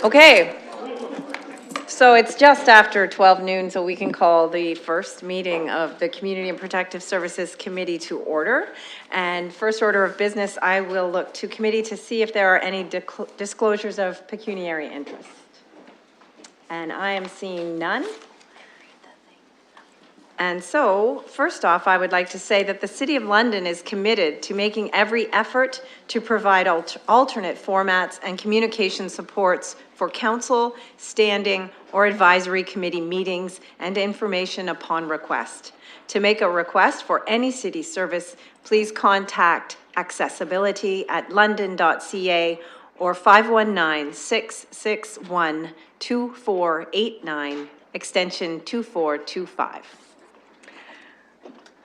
Okay, so it's just after 12 noon, so we can call the first meeting of the Community and Protective Services Committee to order. And first order of business, I will look to committee to see if there are any disclosures of pecuniary interest. And I am seeing none. And so, first off, I would like to say that the City of London is committed to making every effort to provide alternate formats and communication supports for council, standing, or advisory committee meetings and information upon request. To make a request for any city service, please contact accessibility@london.ca or 519-661-2489, extension 2425.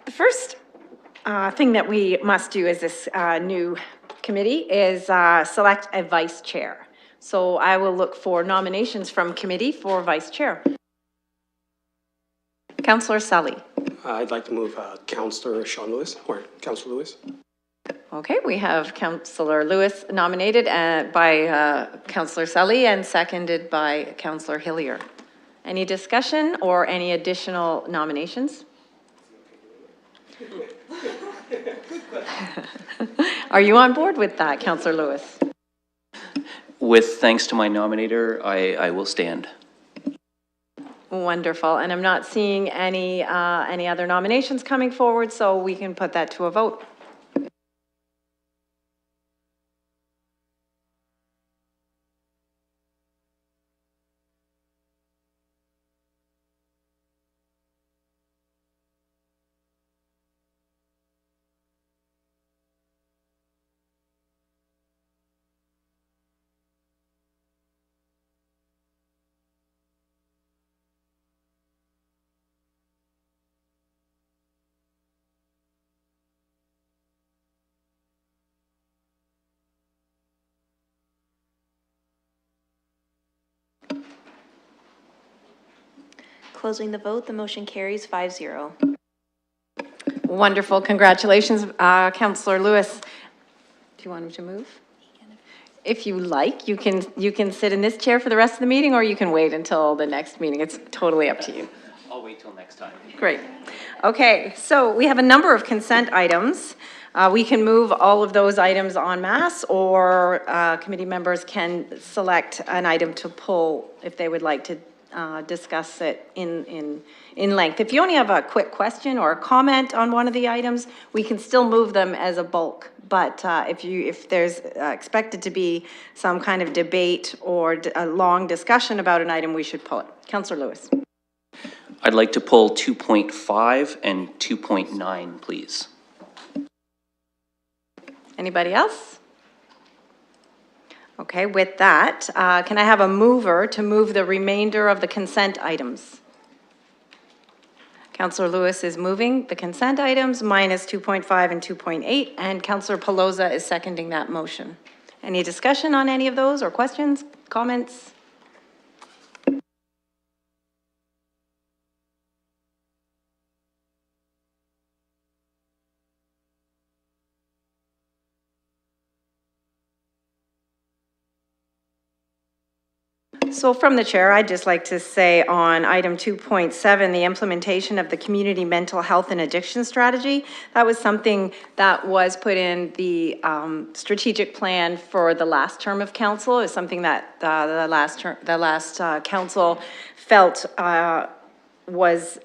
The first thing that we must do as this new committee is select a vice chair. So I will look for nominations from committee for vice chair. Councillor Sully. I'd like to move Councillor Sean Lewis, or Councillor Lewis. Okay, we have Councillor Lewis nominated by Councillor Sully and seconded by Councillor Hillier. Any discussion or any additional nominations? Are you on board with that, Councillor Lewis? With thanks to my nominator, I will stand. Wonderful, and I'm not seeing any other nominations coming forward, so we can put that to a vote. Closing the vote, the motion carries 5-0. Wonderful, congratulations, Councillor Lewis. Do you want him to move? If you like, you can sit in this chair for the rest of the meeting, or you can wait until the next meeting. It's totally up to you. I'll wait till next time. Great. Okay, so we have a number of consent items. We can move all of those items en masse, or committee members can select an item to pull if they would like to discuss it in length. If you only have a quick question or a comment on one of the items, we can still move them as a bulk. But if there's expected to be some kind of debate or a long discussion about an item, we should pull it. Councillor Lewis. I'd like to pull 2.5 and 2.9, please. Anybody else? Okay, with that, can I have a mover to move the remainder of the consent items? Councillor Lewis is moving the consent items minus 2.5 and 2.8, and Councillor Pelosa is seconding that motion. Any discussion on any of those, or questions, comments? So from the chair, I'd just like to say on item 2.7, the implementation of the community mental health and addiction strategy, that was something that was put in the strategic plan for the last term of council. It's something that the last council felt was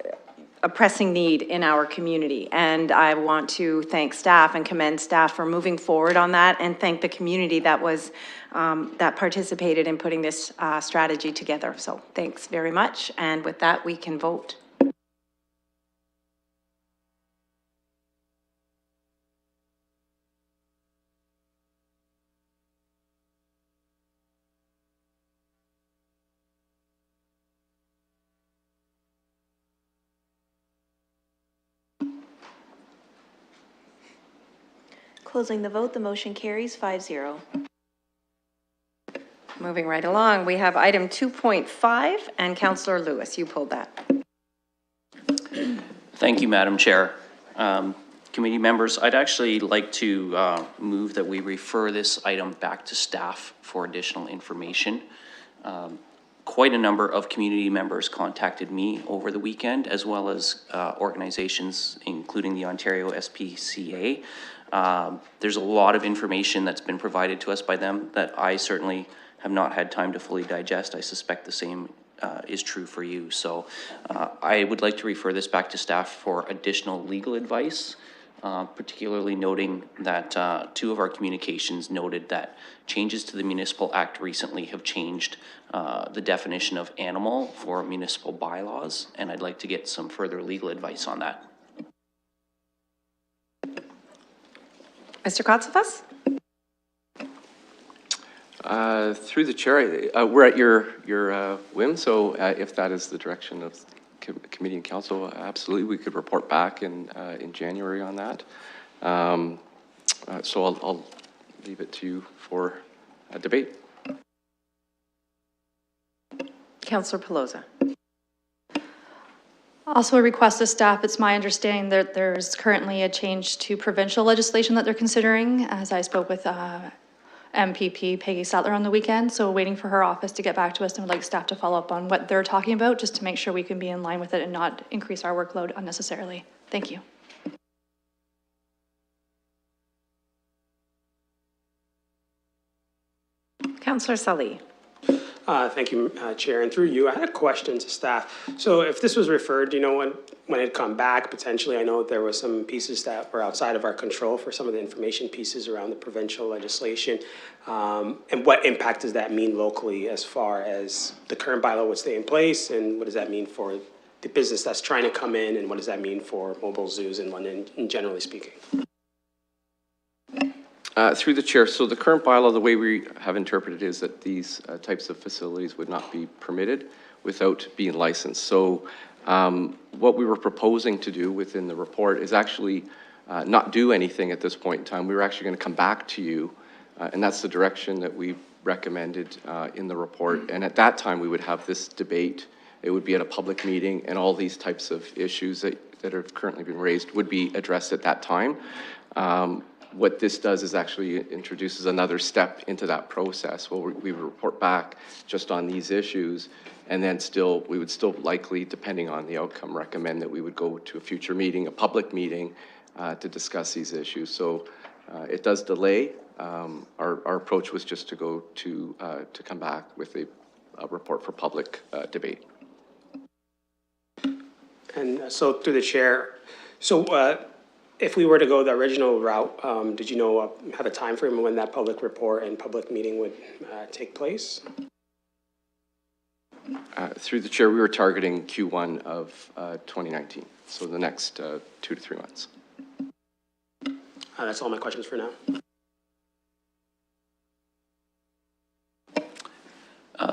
a pressing need in our community. And I want to thank staff and commend staff for moving forward on that, and thank the community that was that participated in putting this strategy together. So thanks very much. And with that, we can vote. Closing the vote, the motion carries 5-0. Moving right along, we have item 2.5, and Councillor Lewis, you pulled that. Thank you, Madam Chair. Committee members, I'd actually like to move that we refer this item back to staff for additional information. quite a number of community members contacted me over the weekend, as well as organizations, including the Ontario SPCA. There's a lot of information that's been provided to us by them that I certainly have not had time to fully digest. I suspect the same is true for you. So I would like to refer this back to staff for additional legal advice, particularly noting that two of our communications noted that changes to the Municipal Act recently have changed the definition of animal for municipal bylaws, and I'd like to get some further legal advice on that. Mr. Kotsifas? Through the chair, we're at your whim, so if that is the direction of committee and council, absolutely, we could report back in January on that. So I'll leave it to you for a debate. Councillor Pelosa. Also a request to staff, it's my understanding that there's currently a change to provincial legislation that they're considering, as I spoke with MPP Peggy Sattler on the weekend, so waiting for her office to get back to us, and would like staff to follow up on what they're talking about, just to make sure we can be in line with it and not increase our workload unnecessarily. Thank you. Councillor Sully. Thank you, Chair. And through you, I had a question to staff. So if this was referred, you know, when it come back, potentially, I know there were some pieces that were outside of our control for some of the information pieces around the provincial legislation. And what impact does that mean locally as far as the current bylaw would stay in place? And what does that mean for the business that's trying to come in? And what does that mean for mobile zoos in London, generally speaking? Through the chair, so the current bylaw, the way we have interpreted it is that these types of facilities would not be permitted without being licensed. So what we were proposing to do within the report is actually not do anything at this point in time. We were actually going to come back to you, and that's the direction that we recommended in the report. And at that time, we would have this debate. It would be at a public meeting, and all these types of issues that have currently been raised would be addressed at that time. What this does is actually introduces another step into that process where we would report back just on these issues, and then we would still likely, depending on the outcome, recommend that we would go to a future meeting, a public meeting, to discuss these issues. So it does delay. Our approach was just to go to come back with a report for public debate. And so through the chair, so if we were to go the original route, did you know, have a time frame when that public report and public meeting would take place? Through the chair, we were targeting Q1 of 2019, so the next 2 to 3 months. That's all my questions for now.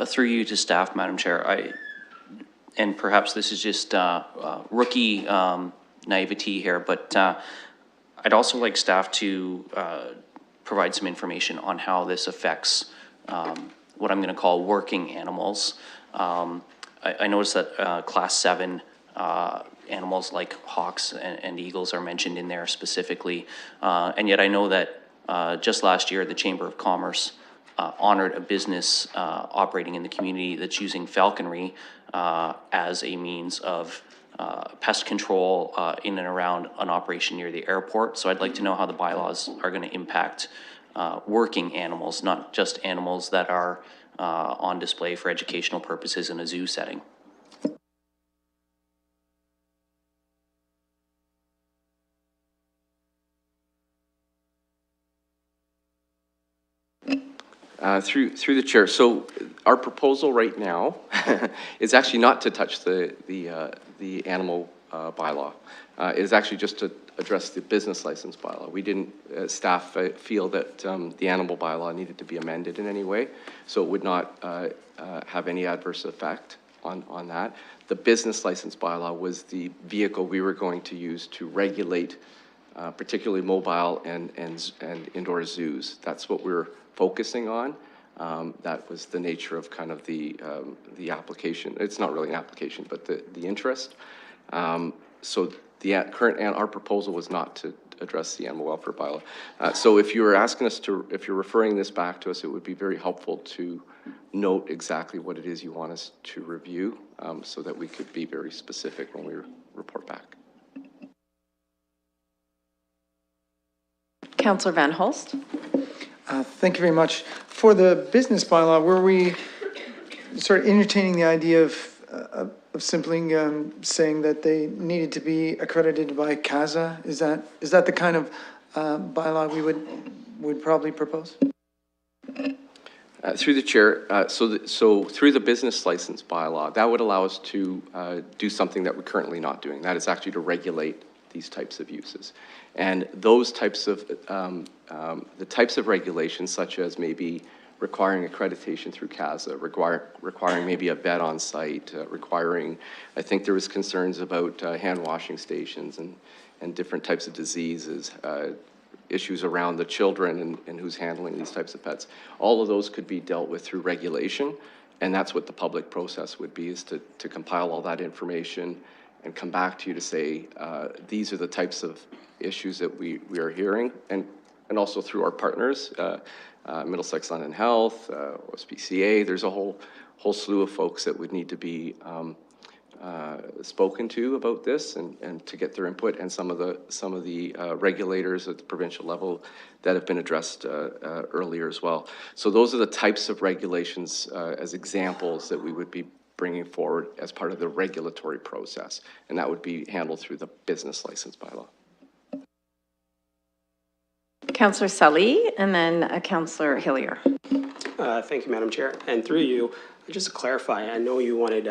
Through you to staff, Madam Chair, and perhaps this is just rookie naivety here, but I'd also like staff to provide some information on how this affects what I'm going to call working animals. I noticed that Class 7 animals like hawks and eagles are mentioned in there specifically, and yet I know that just last year the Chamber of Commerce honored a business operating in the community that's using falconry as a means of pest control in and around an operation near the airport. So I'd like to know how the bylaws are going to impact working animals, not just animals that are on display for educational purposes in a zoo setting. Through the chair, so our proposal right now is actually not to touch the animal bylaw. It is actually just to address the business license bylaw. We didn't, staff feel that the animal bylaw needed to be amended in any way, so it would not have any adverse effect on that. The business license bylaw was the vehicle we were going to use to regulate particularly mobile and indoor zoos. That's what we're focusing on. That was the nature of kind of the application. It's not really an application, but the interest. So the current, our proposal was not to address the animal welfare bylaw. So if you were asking us to, if you're referring this back to us, it would be very helpful to note exactly what it is you want us to review, so that we could be very specific when we report back. Councillor Van Holst? Thank you very much. For the business bylaw, were we sort of entertaining the idea of simply saying that they needed to be accredited by CASA? Is that the kind of bylaw we would probably propose? Through the chair, so through the business license bylaw, that would allow us to do something that we're currently not doing. That is actually to regulate these types of uses. And those types of, the types of regulations, such as maybe requiring accreditation through CASA, requiring maybe a vet on site, requiring, I think there was concerns about hand washing stations and different types of diseases, issues around the children and who's handling these types of pets. All of those could be dealt with through regulation, and that's what the public process would be, is to compile all that information and come back to you to say, these are the types of issues that we are hearing, and also through our partners, Middlesex London Health, OSPCA. There's a whole slew of folks that would need to be spoken to about this and to get their input, and some of the regulators at the provincial level that have been addressed earlier as well. So those are the types of regulations as examples that we would be bringing forward as part of the regulatory process, and that would be handled through the business license bylaw. Councillor Sully, and then Councillor Hillier. Thank you, Madam Chair. And through you, just to clarify, I know you wanted,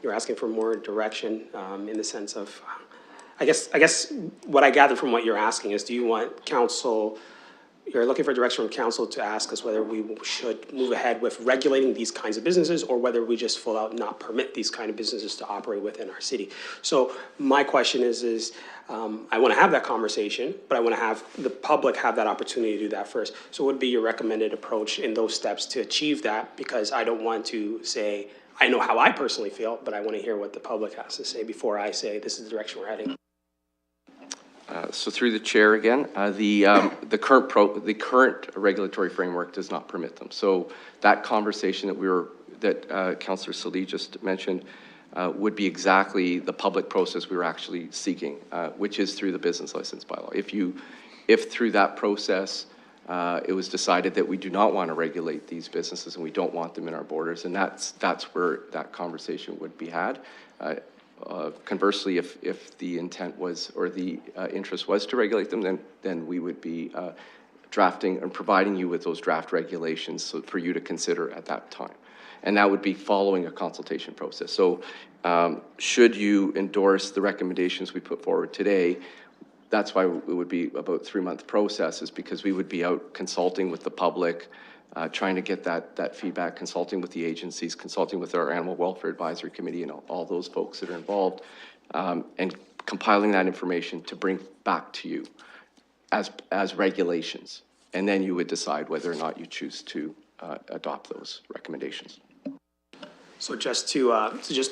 you're asking for more direction in the sense of, I guess what I gathered from what you're asking is, do you want council, you're looking for direction from council to ask us whether we should move ahead with regulating these kinds of businesses, or whether we just full out not permit these kind of businesses to operate within our city. So my question is I want to have that conversation, but I want to have the public have that opportunity to do that first. So what would be your recommended approach in those steps to achieve that? Because I don't want to say, I know how I personally feel, but I want to hear what the public has to say before I say this is the direction we're heading. So through the chair again, the current regulatory framework does not permit them. So that conversation that Councillor Sully just mentioned would be exactly the public process we were actually seeking, which is through the business license bylaw. If through that process it was decided that we do not want to regulate these businesses and we don't want them in our borders, and that's where that conversation would be had. Conversely, if the intent was, or the interest was to regulate them, then we would be drafting and providing you with those draft regulations for you to consider at that time. And that would be following a consultation process. So should you endorse the recommendations we put forward today, that's why it would be about a 3-month process, is because we would be out consulting with the public, trying to get that feedback, consulting with the agencies, consulting with our Animal Welfare Advisory Committee and all those folks that are involved, and compiling that information to bring back to you as regulations. And then you would decide whether or not you choose to adopt those recommendations. So just to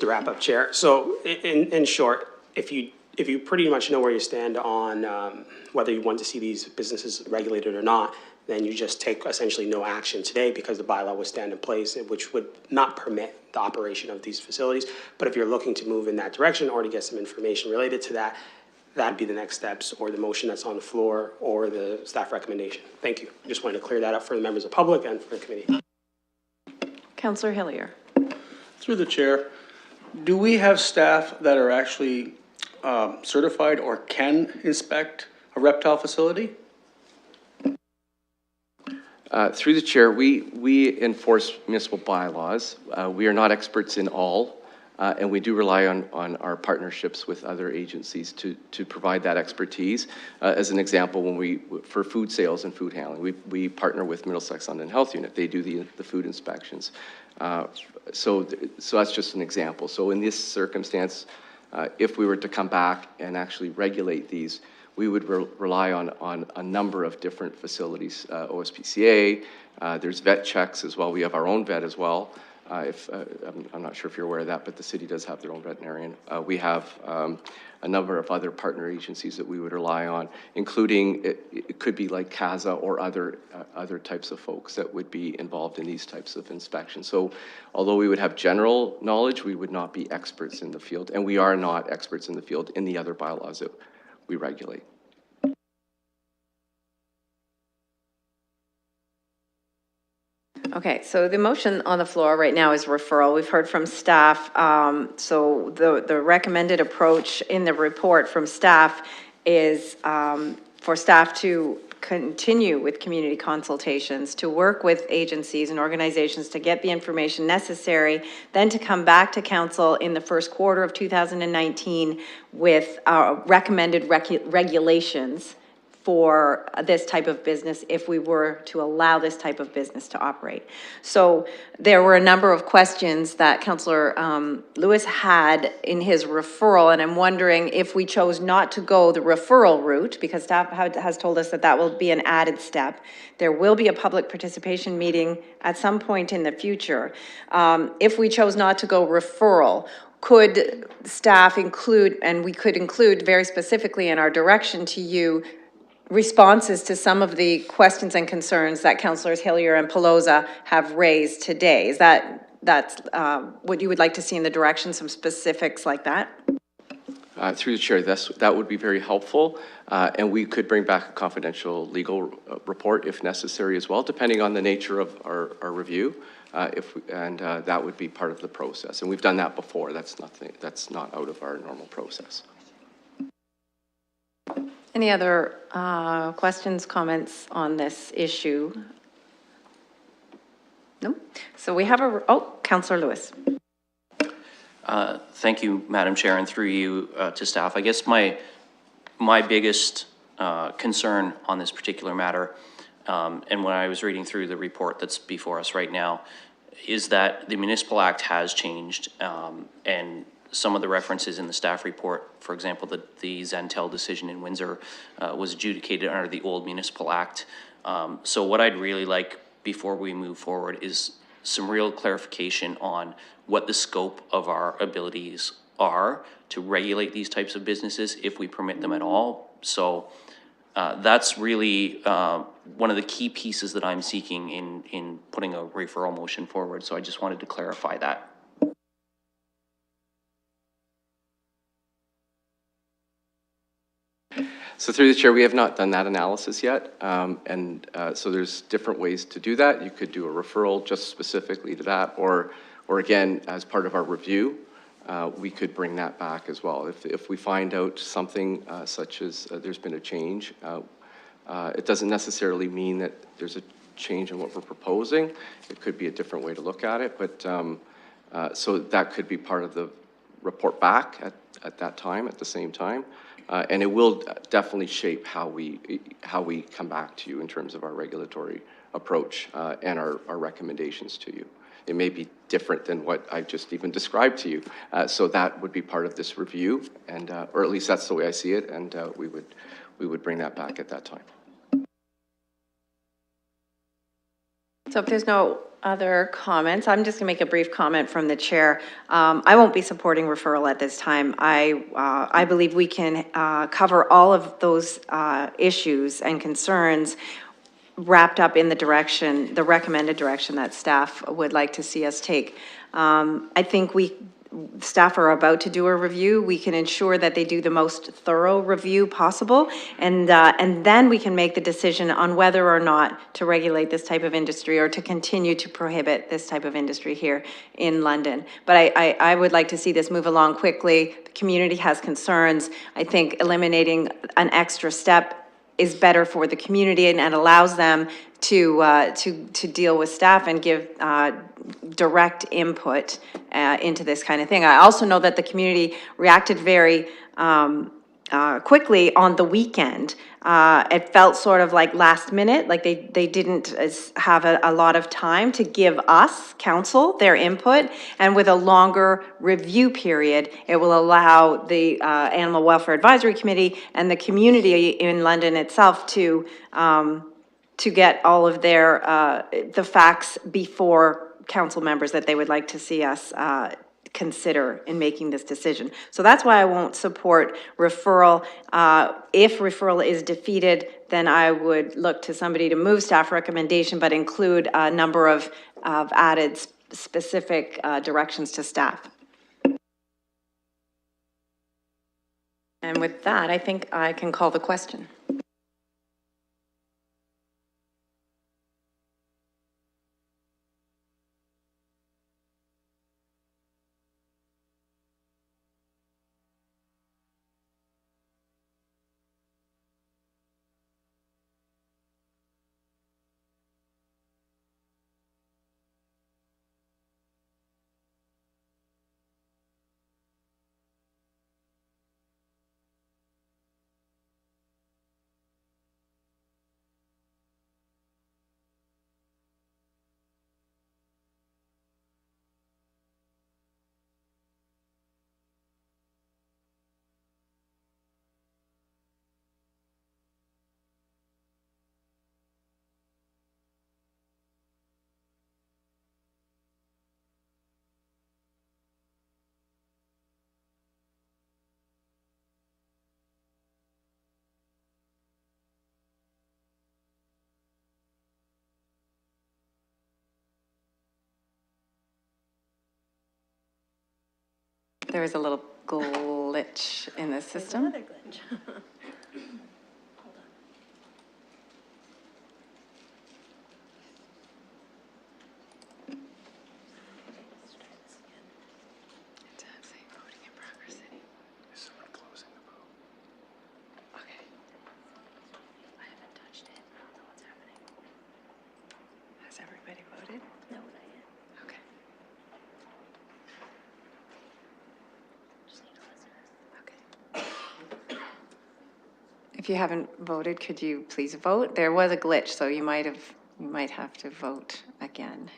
wrap up, Chair. So in short, if you pretty much know where you stand on whether you want to see these businesses regulated or not, then you just take essentially no action today because the bylaw would stand in place, which would not permit the operation of these facilities. But if you're looking to move in that direction or to get some information related to that, that'd be the next steps, or the motion that's on the floor, or the staff recommendation. Thank you. I just wanted to clear that up for the members of the public and for the committee. Councillor Hillier. Through the chair, do we have staff that are actually certified or can inspect a reptile facility? Through the chair, we enforce municipal bylaws. We are not experts in all, and we do rely on our partnerships with other agencies to provide that expertise. As an example, for food sales and food handling, we partner with Middlesex London Health Unit. They do the food inspections. So that's just an example. So in this circumstance, if we were to come back and actually regulate these, we would rely on a number of different facilities, OSPCA, there's vet checks as well. We have our own vet as well. I'm not sure if you're aware of that, but the city does have their own veterinarian. We have a number of other partner agencies that we would rely on, including, it could be like CASA or other types of folks that would be involved in these types of inspections. So although we would have general knowledge, we would not be experts in the field, and we are not experts in the field in the other bylaws that we regulate. Okay, so the motion on the floor right now is referral. We've heard from staff. So the recommended approach in the report from staff is for staff to continue with community consultations, to work with agencies and organizations to get the information necessary, then to come back to council in the first quarter of 2019 with recommended regulations for this type of business if we were to allow this type of business to operate. So there were a number of questions that Councillor Lewis had in his referral, and I'm wondering if we chose not to go the referral route, because staff has told us that that will be an added step. There will be a public participation meeting at some point in the future. If we chose not to go referral, could staff include, and we could include very specifically in our direction to you, responses to some of the questions and concerns that Councillors Hillier and Pelosa have raised today? Is that's what you would like to see in the direction, some specifics like that? Through the chair, that would be very helpful, and we could bring back a confidential legal report if necessary as well, depending on the nature of our review, that would be part of the process. And we've done that before. That's not out of our normal process. Any other questions, comments on this issue? No? So we have Councillor Lewis. Thank you, Madam Chair, and through you to staff. I guess my biggest concern on this particular matter, and when I was reading through the report that's before us right now, is that the Municipal Act has changed, and some of the references in the staff report, for example, the Zentel decision in Windsor was adjudicated under the old Municipal Act. So what I'd really like before we move forward is some real clarification on what the scope of our abilities are to regulate these types of businesses, if we permit them at all. So that's really one of the key pieces that I'm seeking in putting a referral motion forward. So I just wanted to clarify that. So through the chair, we have not done that analysis yet, so there's different ways to do that. You could do a referral just specifically to that, or again, as part of our review, we could bring that back as well. If we find out something such as there's been a change, it doesn't necessarily mean that there's a change in what we're proposing. It could be a different way to look at it, but so that could be part of the report back at that time, at the same time. And it will definitely shape how we come back to you in terms of our regulatory approach and our recommendations to you. It may be different than what I just even described to you. So that would be part of this review, and or at least that's the way I see it, and we would bring that back at that time. So if there's no other comments, I'm just going to make a brief comment from the chair. I won't be supporting referral at this time. I believe we can cover all of those issues and concerns wrapped up in the recommended direction that staff would like to see us take. I think staff are about to do a review. We can ensure that they do the most thorough review possible, and then we can make the decision on whether or not to regulate this type of industry or to continue to prohibit this type of industry here in London. But I would like to see this move along quickly. The community has concerns. I think eliminating an extra step is better for the community and allows them to deal with staff and give direct input into this kind of thing. I also know that the community reacted very quickly on the weekend. It felt sort of like last minute, like they didn't have a lot of time to give us, council, their input. And with a longer review period, it will allow the Animal Welfare Advisory Committee and the community in London itself to get all of their the facts before council members that they would like to see us consider in making this decision. So that's why I won't support referral. If referral is defeated, then I would look to somebody to move staff recommendation, but include a number of added specific directions to staff. And with that, I think I can call the question. There is a little glitch in the system. Another glitch. Is someone closing the vote? Okay. I haven't touched it. I don't know what's happening. Has everybody voted? No, not yet. Okay. Just need to listen. Okay. If you haven't voted, could you please vote? There was a glitch, so you might have to vote again.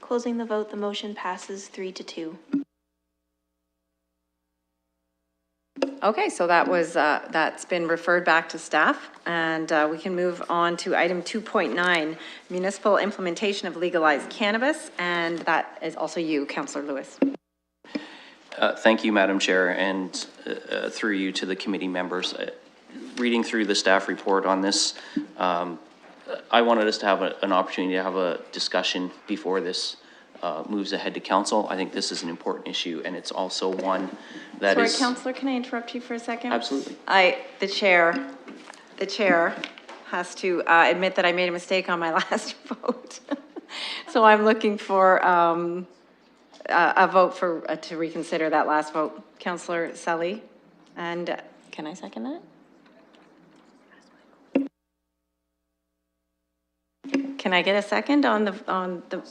Closing the vote, the motion passes 3-2. Okay, so that was, that's been referred back to staff, and we can move on to item 2.9, municipal implementation of legalized cannabis, and that is also you, Councillor Lewis. Thank you, Madam Chair, and through you to the committee members. Reading through the staff report on this, I wanted us to have an opportunity to have a discussion before this moves ahead to council. I think this is an important issue, and it's also one that Sorry, is... Councillor, can I interrupt you for a second? Absolutely. The chair has to admit that I made a mistake on my last vote. So I'm looking for a vote to reconsider that last vote. Councillor Sully, and can I second that? Can I get a second on the,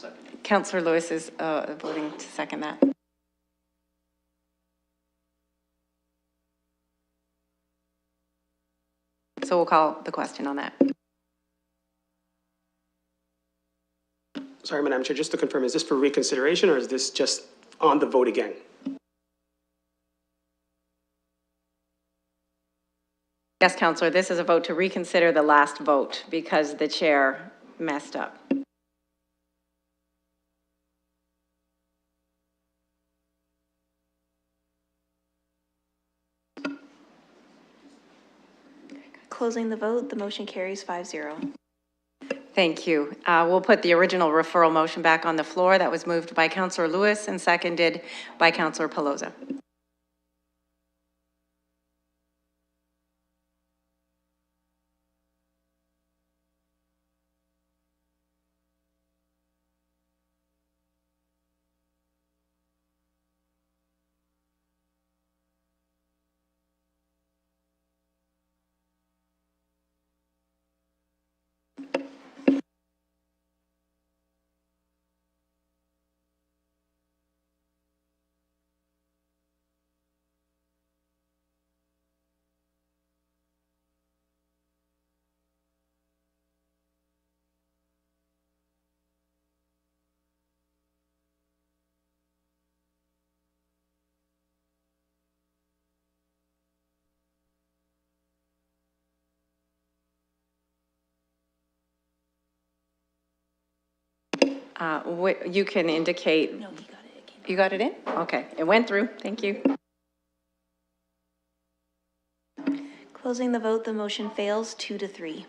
Councillor Lewis is voting to second that. So we'll call the question on that. Sorry, Madam Chair, just to confirm, is this for reconsideration or is this just on the vote again? Yes, Councillor, this is a vote to reconsider the last vote because the chair messed up. Closing the vote, the motion carries 5-0. Thank you. We'll put the original referral motion back on the floor. That was moved by Councillor Lewis and seconded by Councillor Pelosa. You can indicate. No, he got it. It came You got it in? Okay, it went through. Thank you. Closing the vote, the motion fails 2-3.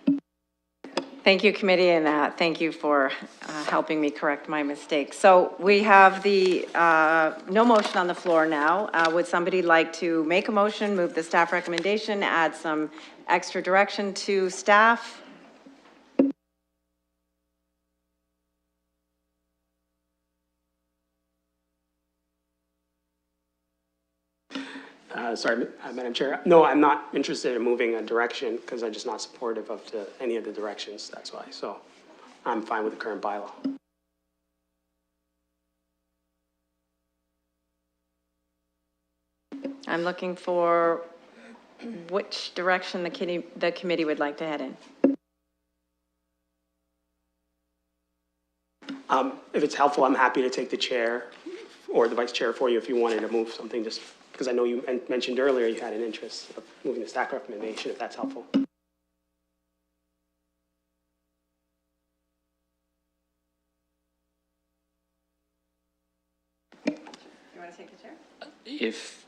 Thank you, committee, and thank you for helping me correct my mistake. So we have the, no motion on the floor now. Would somebody like to make a motion, move the staff recommendation, add some extra direction to staff? Sorry, Madam Chair. No, I'm not interested in moving a direction because I'm just not supportive of any of the directions, that's why. So I'm fine with the current bylaw. I'm looking for which direction the committee would like to head in. If it's helpful, I'm happy to take the chair or the vice chair for you if you wanted to move something, just because I know you mentioned earlier you had an interest of moving the staff recommendation, if that's helpful. You want to take the chair? If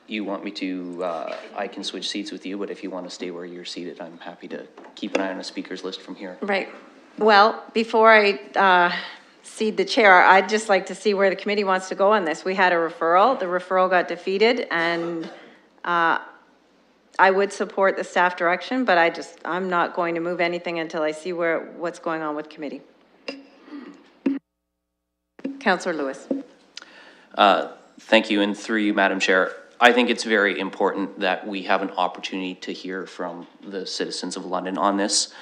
you want me to, I can switch seats with you, but if you want to stay where you're seated, I'm happy to keep an eye on the speakers list from here. Right. Well, before I cede the chair, I'd just like to see where the committee wants to go on this. We had a referral. The referral got defeated, and I would support the staff direction, but I'm not going to move anything until I see what's going on with committee. Councillor Lewis. Thank you, and through you, Madam Chair. I think it's very important that we have an opportunity to hear from the citizens of London on this.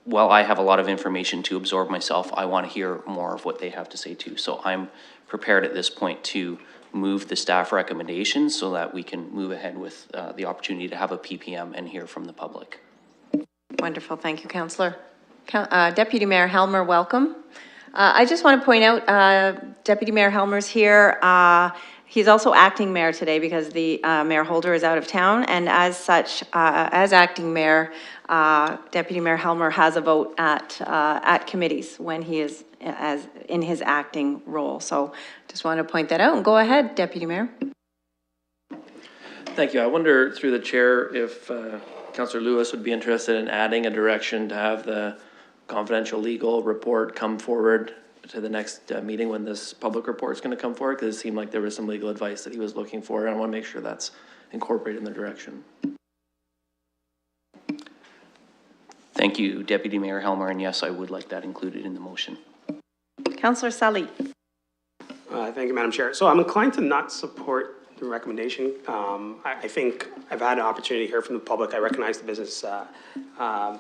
While I have a lot of information to absorb myself, I want to hear more of what they have to say too. So I'm prepared at this point to move the staff recommendations so that we can move ahead with the opportunity to have a PPM and hear from the public. Wonderful. Thank you, Councillor. Deputy Mayor Helmer, welcome. I just want to point out, Deputy Mayor Helmer's here. He's also acting mayor today because the Mayor Holder is out of town, and as such, as acting mayor, Deputy Mayor Helmer has a vote at committees when he is in his acting role. So just want to point that out, and go ahead, Deputy Mayor. Thank you. I wonder through the chair if Councillor Lewis would be interested in adding a direction to have the confidential legal report come forward to the next meeting when this public report is going to come forward, because it seemed like there was some legal advice that he was looking for, and I want to make sure that's incorporated in the direction. Thank you, Deputy Mayor Helmer, and yes, I would like that included in the motion. Councillor Sully. Thank you, Madam Chair. So I'm inclined to not support the recommendation. I think I've had an opportunity to hear from the public. I recognize the business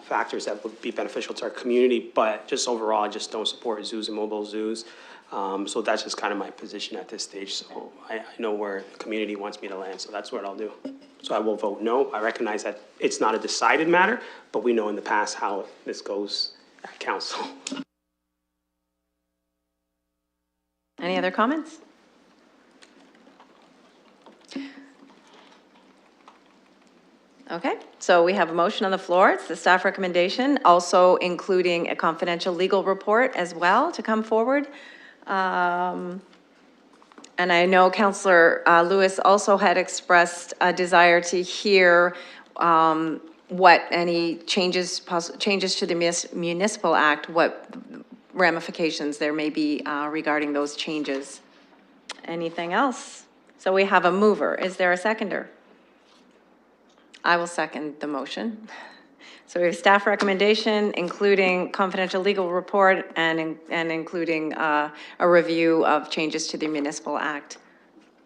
factors that would be beneficial to our community, but just overall, I just don't support zoos and mobile zoos. So that's just kind of my position at this stage. So I know where the community wants me to land, so that's what I'll do. So I will vote no. I recognize that it's not a decided matter, but we know in the past how this goes at council. Any other comments? Okay, so we have a motion on the floor. It's the staff recommendation, also including a confidential legal report as well to come forward. And I know Councillor Lewis also had expressed a desire to hear what any changes to the Municipal Act, what ramifications there may be regarding those changes. Anything else? So we have a mover. Is there a seconder? I will second the motion. So we have staff recommendation, including confidential legal report and including a review of changes to the Municipal Act.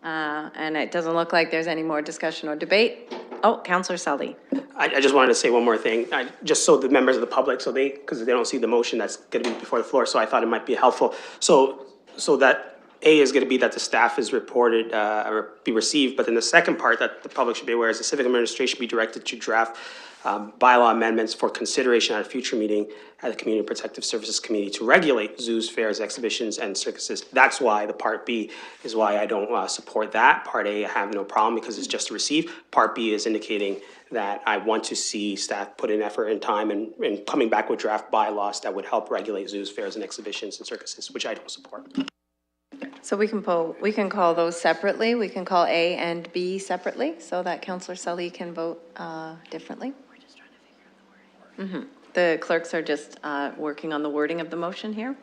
And it doesn't look like there's any more discussion or debate. Oh, Councillor Sully. I just wanted to say one more thing, just so the members of the public, because they don't see the motion that's going to be before the floor, so I thought it might be helpful. So that A is going to be that the staff is reported, or be received, but then the second part that the public should be aware is the civic administration be directed to draft bylaw amendments for consideration at a future meeting at the Community Protective Services Committee to regulate zoos, fairs, exhibitions, and circuses. That's why the Part B is why I don't support that. Part A, I have no problem because it's just a receive. Part B is indicating that I want to see staff put in effort and time and coming back with draft bylaws that would help regulate zoos, fairs, and exhibitions and circuses, which I don't support. So we can call those separately. We can call A and B separately so that Councillor Sully can vote differently. We're just trying to figure out the wording. The clerks are just working on the wording of the motion here.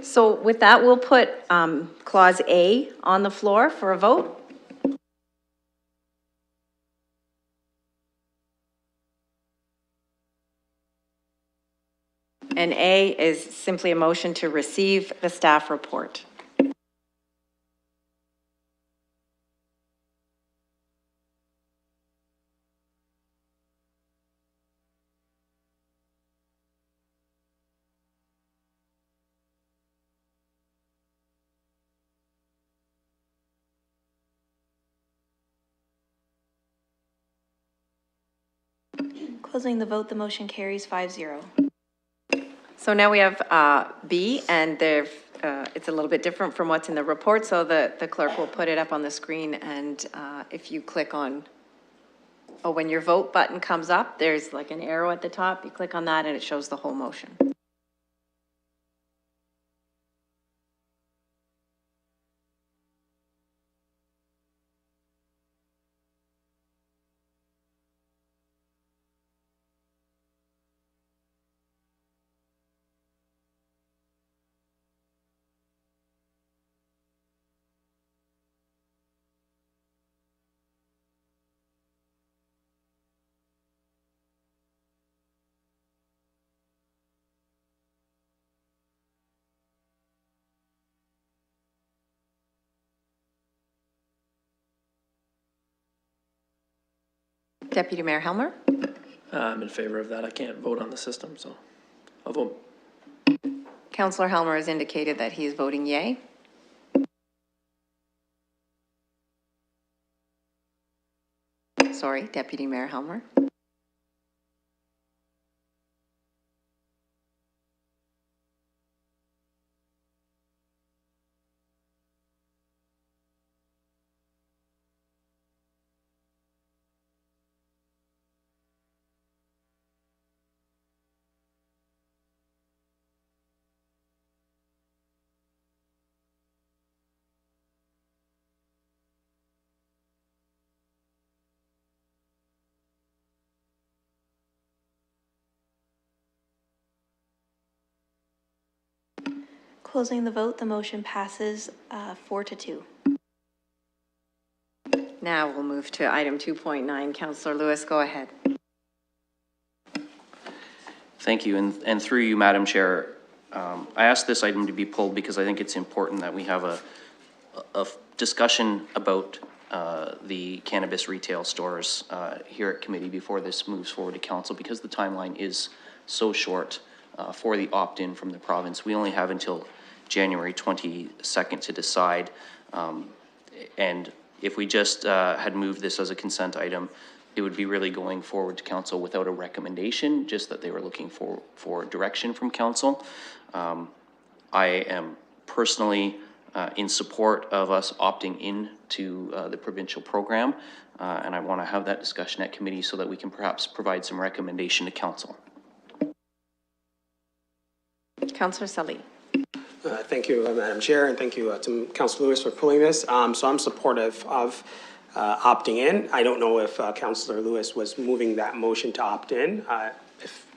So with that, we'll put clause A on the floor for a vote. And A is simply a motion to receive the staff report. Closing the vote, the motion carries 5-0. So now we have B, and it's a little bit different from what's in the report, so the clerk will put it up on the screen, and if you click on, when your vote button comes up, there's like an arrow at the top, you click on that and it shows the whole motion. Deputy Mayor Helmer? I'm in favor of that. I can't vote on the system, so I'll vote. Councillor Helmer has indicated that he is voting yay. Sorry, Deputy Mayor Helmer. Closing the vote, the motion passes 4-2. Now we'll move to item 2.9. Councillor Lewis, go ahead. Thank you, and through you, Madam Chair, I asked this item to be pulled because I think it's important that we have a discussion about the cannabis retail stores here at committee before this moves forward to council, because the timeline is so short for the opt-in from the province. We only have until January 22nd to decide, and if we just had moved this as a consent item, it would be really going forward to council without a recommendation, just that they were looking for direction from council. I am personally in support of us opting into the provincial program, and I want to have that discussion at committee so that we can perhaps provide some recommendation to council. Councillor Sully. Thank you, Madam Chair, and thank you to Councilor Lewis for pulling this. So I'm supportive of opting in. I don't know if Councilor Lewis was moving that motion to opt in.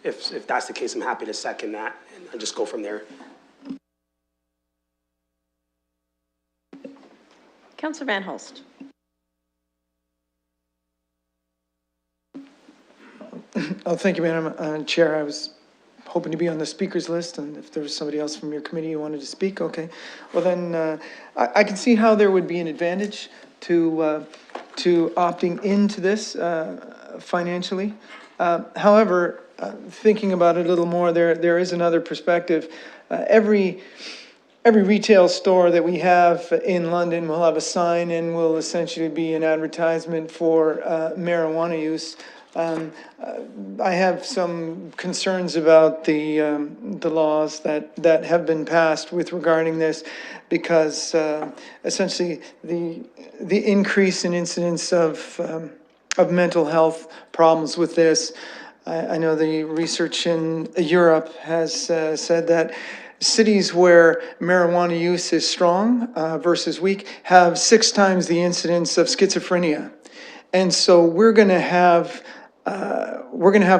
If that's the case, I'm happy to second that and I'll just go from there. Councillor Van Holst. Oh, thank you, Madam Chair. I was hoping to be on the speakers list, and if there was somebody else from your committee who wanted to speak, okay. Well, then, I can see how there would be an advantage to opting into this financially. However, thinking about it a little more, there is another perspective. Every retail store that we have in London will have a sign and will essentially be an advertisement for marijuana use. I have some concerns about the laws that have been passed with regarding this, because essentially the increase in incidence of mental health problems with this. I know the research in Europe has said that cities where marijuana use is strong versus weak have 6 times the incidence of schizophrenia. And so we're going to have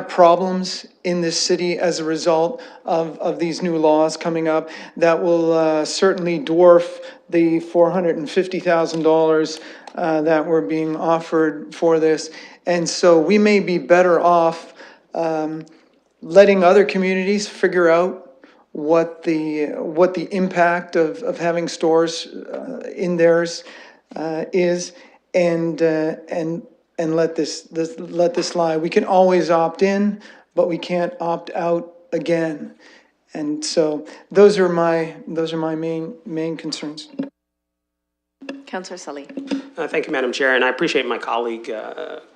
problems in this city as a result of these new laws coming up that will certainly dwarf the $450,000 that were being offered for this. And so we may be better off letting other communities figure out what the impact of having stores in theirs is, and let this lie. We can always opt in, but we can't opt out again. And so those are my main concerns. Councillor Sully. Thank you, Madam Chair, and I appreciate my colleague,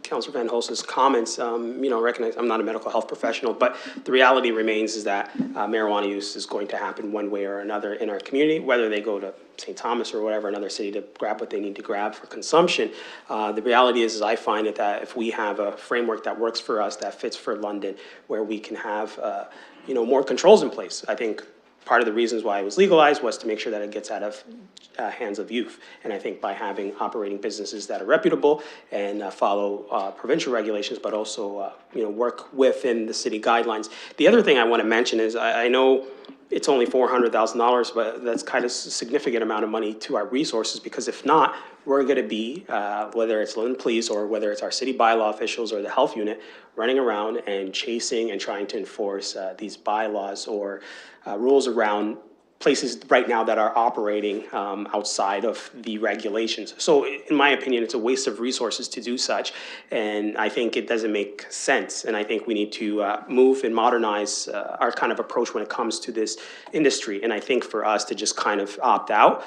Councillor Van Holst's comments. Recognize I'm not a medical health professional, but the reality remains is that marijuana use is going to happen one way or another in our community, whether they go to St. Thomas or whatever, another city, to grab what they need to grab for consumption. The reality is I find it that if we have a framework that works for us, that fits for London, where we can have, more controls in place. I think part of the reasons why it was legalized was to make sure that it gets out of hands of youth. And I think by having operating businesses that are reputable and follow provincial regulations, but also work within the city guidelines. The other thing I want to mention is I know it's only $400,000, but that's kind of a significant amount of money to our resources, because if not, we're going to be, whether it's London Police or whether it's our city bylaw officials or the health unit, running around and chasing and trying to enforce these bylaws or rules around places right now that are operating outside of the regulations. So in my opinion, it's a waste of resources to do such, and I think it doesn't make sense. And I think we need to move and modernize our kind of approach when it comes to this industry. And I think for us to just kind of opt out,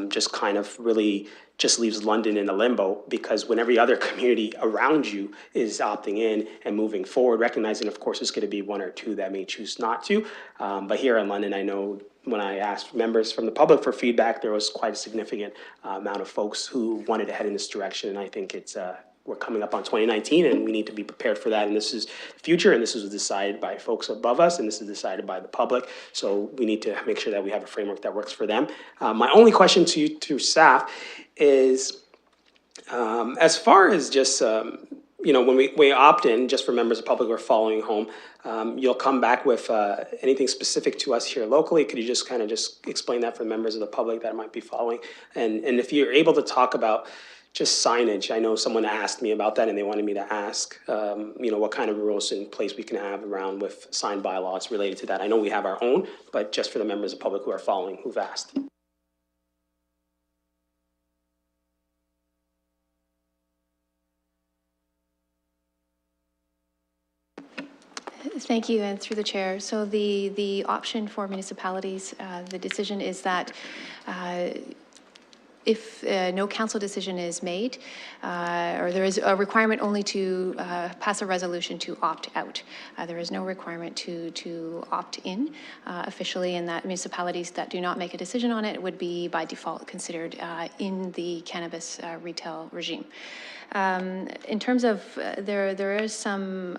just kind of really just leaves London in a limbo, because when every other community around you is opting in and moving forward, recognizing, of course, there's going to be one or two that may choose not to. But here in London, I know when I asked members from the public for feedback, there was quite a significant amount of folks who wanted to head in this direction. And I think it's we're coming up on 2019, and we need to be prepared for that. And this is the future, and this was decided by folks above us, and this is decided by the public. So we need to make sure that we have a framework that works for them. My only question to you, to staff, is as far as just, when we opt in, just for members of the public who are following home, you'll come back with anything specific to us here locally. Could you just kind of just explain that for members of the public that might be following? And if you're able to talk about just signage, I know someone asked me about that and they wanted me to ask, what kind of rules in place we can have around with sign bylaws related to that. I know we have our own, but just for the members of the public who are following, who've asked. Thank you, and through the chair. So the option for municipalities, the decision is that if no council decision is made, or there is a requirement only to pass a resolution to opt out. There is no requirement to opt in officially, and that municipalities that do not make a decision on it would be by default considered in the cannabis retail regime. In terms of, there is some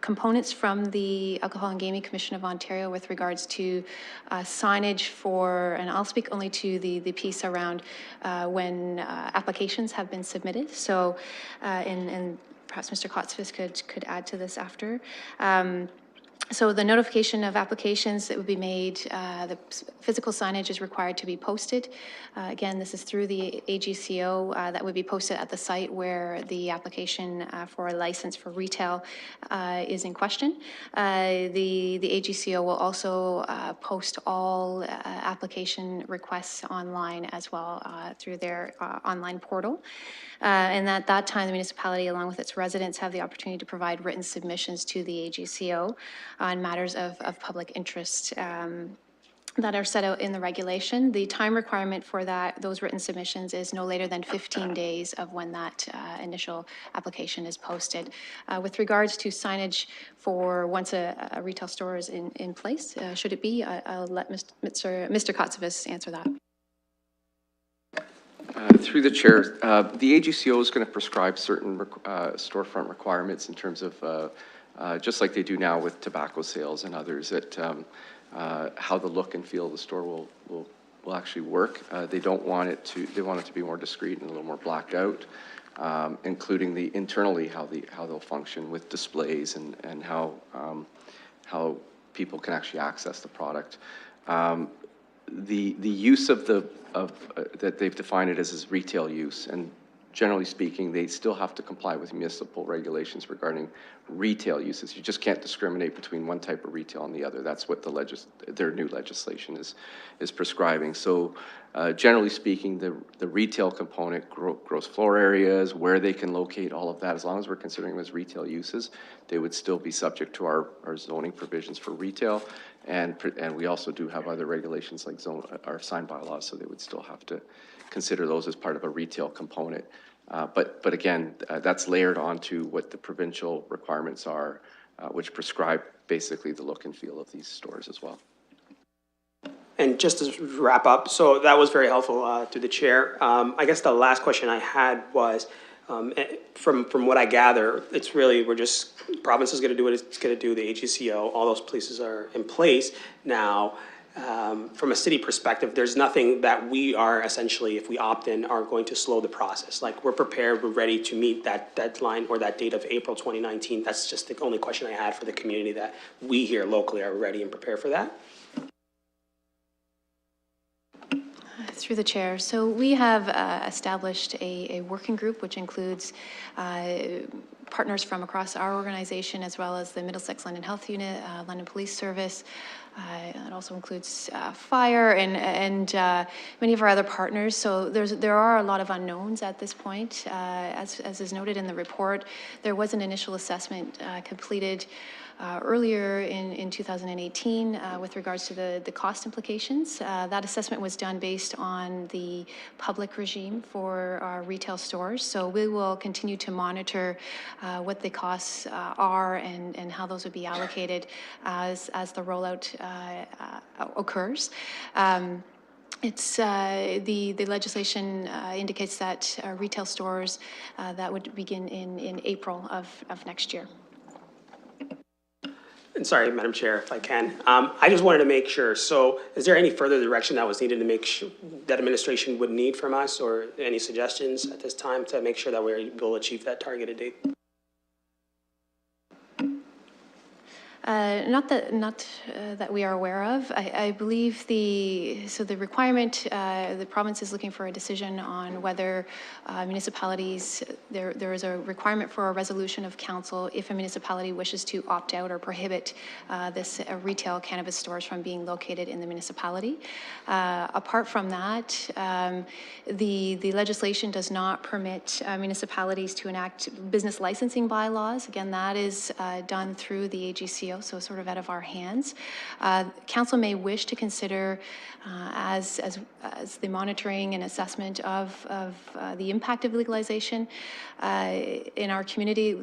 components from the Alcohol and Gaming Commission of Ontario with regards to signage for, and I'll speak only to the piece around when applications have been submitted. So, and perhaps Mr. Kotzvis could add to this after. So the notification of applications that would be made, the physical signage is required to be posted. Again, this is through the AGCO that would be posted at the site where the application for a license for retail is in question. The AGCO will also post all application requests online as well through their online portal. And at that time, the municipality, along with its residents, have the opportunity to provide written submissions to the AGCO on matters of public interest that are set out in the regulation. The time requirement for those written submissions is no later than 15 days of when that initial application is posted. With regards to signage for once a retail store is in place, should it be, I'll let Mr. Kotzvis answer that. Through the chair, the AGCO is going to prescribe certain storefront requirements in terms of, just like they do now with tobacco sales and others, that how the look and feel of the store will actually work. They want it to be more discreet and a little more blacked out, including internally how they'll function with displays and how people can actually access the product. The use of that they've defined it as retail use, and generally speaking, they still have to comply with municipal regulations regarding retail uses. You just can't discriminate between one type of retail and the other. That's what their new legislation is prescribing. So generally speaking, the retail component, gross floor areas, where they can locate all of that, as long as we're considering them as retail uses, they would still be subject to our zoning provisions for retail. And we also do have other regulations like our sign bylaws, so they would still have to consider those as part of a retail component. But again, that's layered onto what the provincial requirements are, which prescribe basically the look and feel of these stores as well. And just to wrap up, so that was very helpful to the chair. I guess the last question I had was, from what I gather, it's really, province is going to do what it's going to do, the AGCO, all those places are in place now. From a city perspective, there's nothing that we are essentially, if we opt in, are going to slow the process. Like, we're prepared, we're ready to meet that deadline or that date of April 2019. That's just the only question I had for the community, that we here locally are ready and prepared for that. Through the chair. So we have established a working group which includes partners from across our organization, as well as the Middlesex London Health Unit, London Police Service. It also includes fire and many of our other partners. So there are a lot of unknowns at this point. As is noted in the report, there was an initial assessment completed earlier in 2018 with regards to the cost implications. That assessment was done based on the public regime for our retail stores. So we will continue to monitor what the costs are and how those would be allocated as the rollout occurs. It's the legislation indicates that retail stores that would begin in April of next year. And sorry, Madam Chair, if I can, I just wanted to make sure. So is there any further direction that was needed to make sure that administration would need from us, or any suggestions at this time to make sure that we will achieve that targeted date? Not that we are aware of. I believe the requirement, the province is looking for a decision on whether municipalities, there is a requirement for a resolution of council if a municipality wishes to opt out or prohibit this retail cannabis stores from being located in the municipality. Apart from that, the legislation does not permit municipalities to enact business licensing bylaws. Again, that is done through the AGCO. So sort of out of our hands. Council may wish to consider as the monitoring and assessment of the impact of legalization in our community.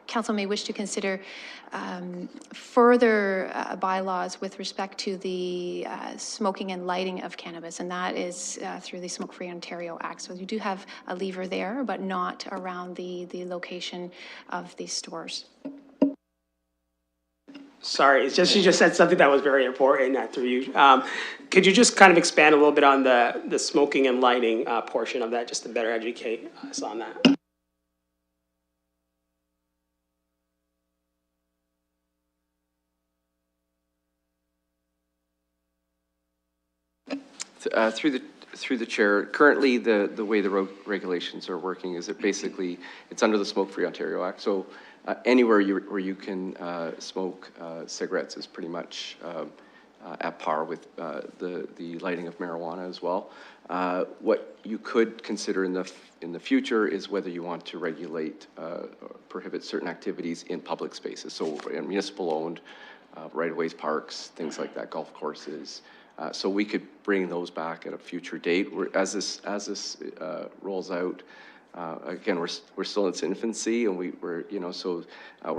Council may wish to consider further bylaws with respect to the smoking and lighting of cannabis, and that is through the Smoke Free Ontario Act. So you do have a lever there, but not around the location of these stores. Sorry, it's just, you just said something that was very important through you. Could you just kind of expand a little bit on the smoking and lighting portion of that, just to better educate us on that? Through the chair, currently the way the road regulations are working is that basically it's under the Smoke Free Ontario Act. So anywhere where you can smoke cigarettes is pretty much at par with the lighting of marijuana as well. What you could consider in the future is whether you want to regulate or prohibit certain activities in public spaces. So in municipal owned right-of-ways, parks, things like that, golf courses. So we could bring those back at a future date. As this rolls out, again, we're still in its infancy, and we're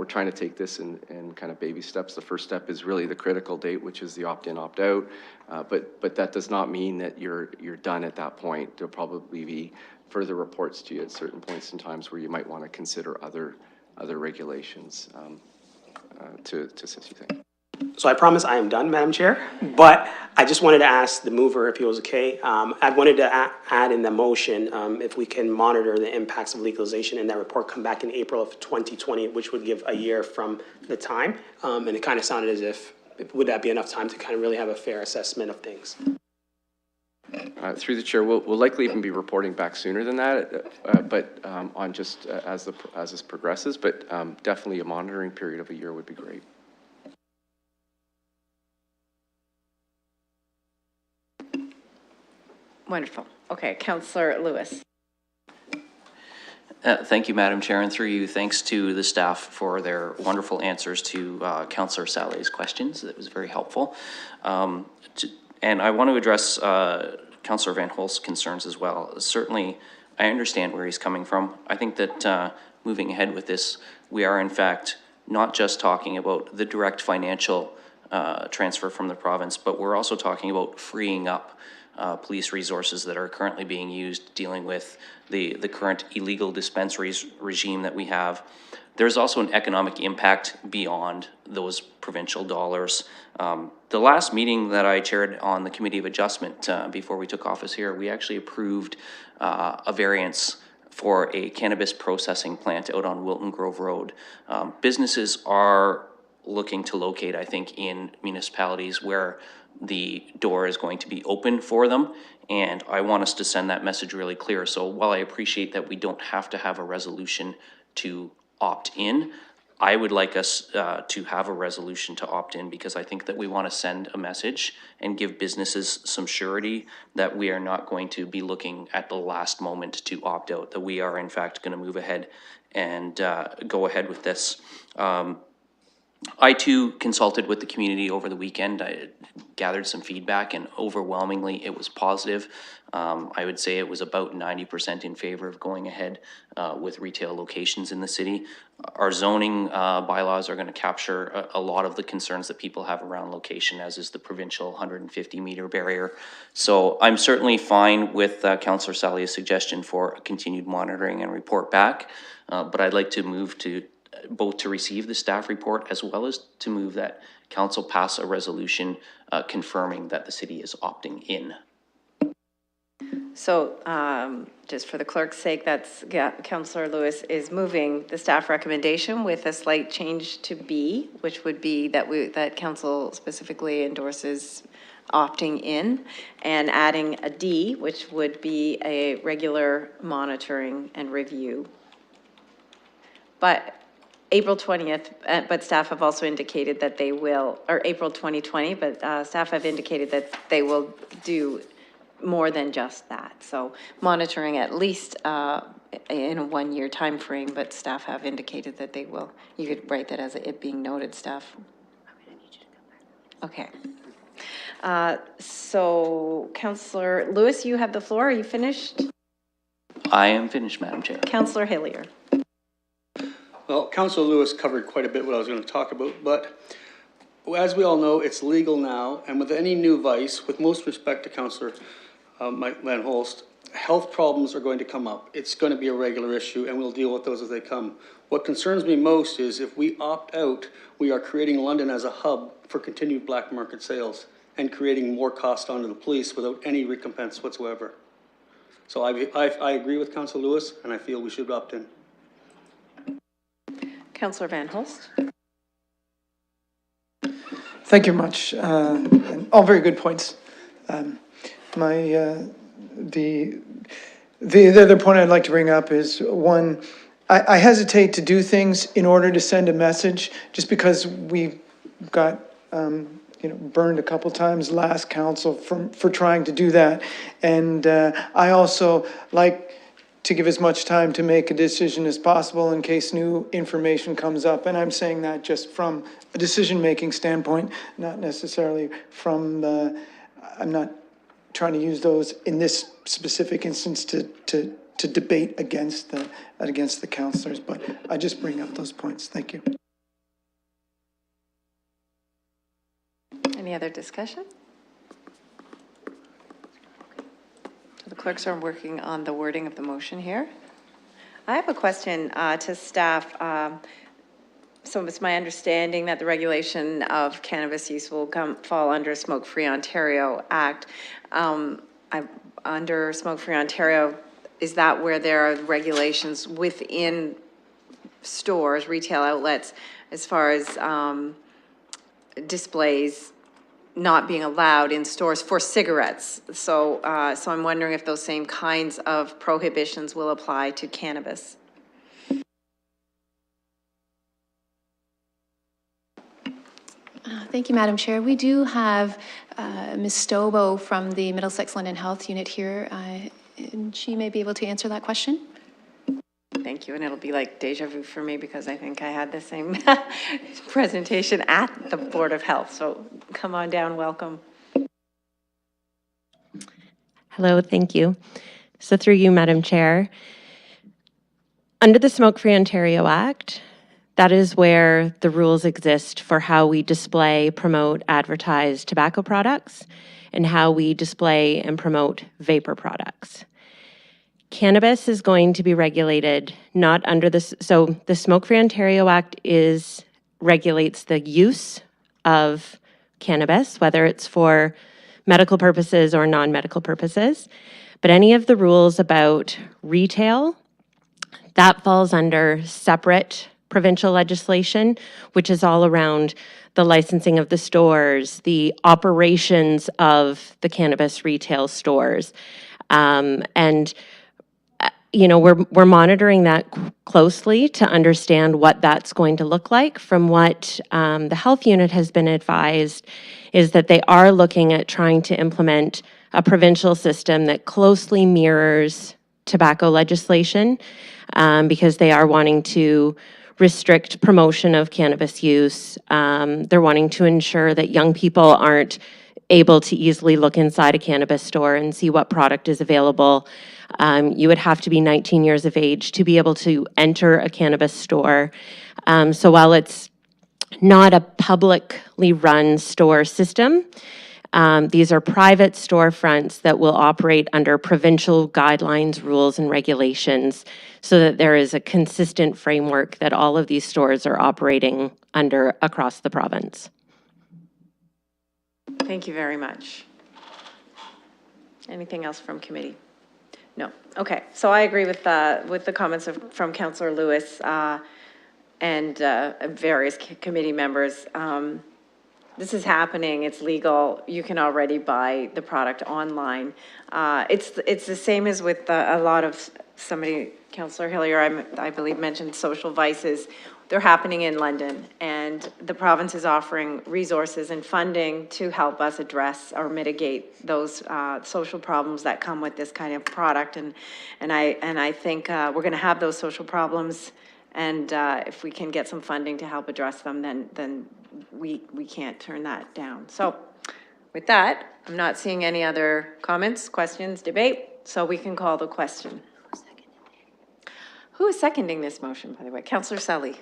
trying to take this in kind of baby steps. The first step is really the critical date, which is the opt-in, opt-out. But that does not mean that you're done at that point. There'll probably be further reports to you at certain points in times where you might want to consider other regulations to assist you think. So I promise I am done, Madam Chair, but I just wanted to ask the mover if he was okay. I wanted to add in the motion if we can monitor the impacts of legalization and that report come back in April of 2020, which would give a year from the time. And it kind of sounded as if, would that be enough time to kind of really have a fair assessment of things? Through the chair, we'll likely even be reporting back sooner than that, but on just as this progresses, but definitely a monitoring period of a year would be great. Wonderful. Okay, Councillor Lewis. Thank you, Madam Chair, and through you, thanks to the staff for their wonderful answers to Councillor Saleh's questions. That was very helpful. And I want to address Councillor Van Holst's concerns as well. Certainly, I understand where he's coming from. I think that moving ahead with this, we are in fact not just talking about the direct financial transfer from the province, but we're also talking about freeing up police resources that are currently being used dealing with the current illegal dispensaries regime that we have. There's also an economic impact beyond those provincial dollars. The last meeting that I chaired on the Committee of Adjustment before we took office here, we actually approved a variance for a cannabis processing plant out on Wilton Grove Road. Businesses are looking to locate, I think, in municipalities where the door is going to be open for them, and I want us to send that message really clear. So while I appreciate that we don't have to have a resolution to opt in, I would like us to have a resolution to opt in, because I think that we want to send a message and give businesses some surety that we are not going to be looking at the last moment to opt out, that we are in fact going to move ahead and go ahead with this. I too consulted with the community over the weekend. I gathered some feedback, and overwhelmingly it was positive. I would say it was about 90% in favor of going ahead with retail locations in the city. Our zoning bylaws are going to capture a lot of the concerns that people have around location, as is the provincial 150-meter barrier. So I'm certainly fine with Councillor Saleh's suggestion for continued monitoring and report back, but I'd like to move to both to receive the staff report as well as to move that council pass a resolution confirming that the city is opting in. So just for the clerk's sake, that's, yeah, Councillor Lewis is moving the staff recommendation with a slight change to B, which would be that council specifically endorses opting in, and adding a D, which would be a regular monitoring and review. But April 20th, but staff have also indicated that they will, or April 2020, but staff have indicated that they will do more than just that. So monitoring at least in a 1-year time frame, but staff have indicated that they will. You could write that as it being noted, staff. Okay. So Councillor Lewis, you have the floor. Are you finished? I am finished, Madam Chair. Councillor Hillier. Well, Councillor Lewis covered quite a bit what I was going to talk about, but as we all know, it's legal now, and with any new vice, with most respect to Councillor Mike Van Holst, health problems are going to come up. It's going to be a regular issue, and we'll deal with those as they come. What concerns me most is if we opt out, we are creating London as a hub for continued black market sales and creating more cost onto the police without any recompense whatsoever. So I agree with Councillor Lewis, and I feel we should opt in. Councillor Van Holst. Thank you much, and all very good points. The other point I'd like to bring up is, one, I hesitate to do things in order to send a message, just because we got, burned a couple times last council for trying to do that. And I also like to give as much time to make a decision as possible in case new information comes up. And I'm saying that just from a decision-making standpoint, not necessarily from I'm not trying to use those in this specific instance to debate against the councillors, but I just bring up those points. Thank you. Any other discussion? So the clerks are working on the wording of the motion here. I have a question to staff. So it's my understanding that the regulation of cannabis use will fall under Smoke-Free Ontario Act. Under Smoke-Free Ontario, is that where there are regulations within stores, retail outlets, as far as displays not being allowed in stores for cigarettes? So I'm wondering if those same kinds of prohibitions will apply to cannabis. Thank you, Madam Chair. We do have Ms. Stobo from the Middlesex London Health Unit here, and she may be able to answer that question. Thank you, and it'll be like deja vu for me because I think I had the same presentation at the Board of Health. So come on down, welcome. Hello, thank you. So through you, Madam Chair, under the Smoke-Free Ontario Act, that is where the rules exist for how we display, promote, advertise tobacco products, and how we display and promote vapor products. Cannabis is going to be regulated not under this. So the Smoke-Free Ontario Act regulates the use of cannabis, whether it's for medical purposes or non-medical purposes. But any of the rules about retail, that falls under separate provincial legislation, which is all around the licensing of the stores, the operations of the cannabis retail stores. We're monitoring that closely to understand what that's going to look like. From what the health unit has been advised is that they are looking at trying to implement a provincial system that closely mirrors tobacco legislation, because they are wanting to restrict promotion of cannabis use. They're wanting to ensure that young people aren't able to easily look inside a cannabis store and see what product is available. You would have to be 19 years of age to be able to enter a cannabis store. So while it's not a publicly run store system, these are private storefronts that will operate under provincial guidelines, rules, and regulations so that there is a consistent framework that all of these stores are operating under across the province. Thank you very much. Anything else from committee? No. Okay. So I agree with the comments from Councillor Lewis and various committee members. This is happening. It's legal. You can already buy the product online. It's the same as with a lot of Councillor Hillier, I believe, mentioned social vices. They're happening in London, and the province is offering resources and funding to help us address or mitigate those social problems that come with this kind of product. And I think we're going to have those social problems, and if we can get some funding to help address them, then we can't turn that down. So with that, I'm not seeing any other comments, questions, debate, so we can call the question. Who is seconding this motion, by the way? Councillor Sully.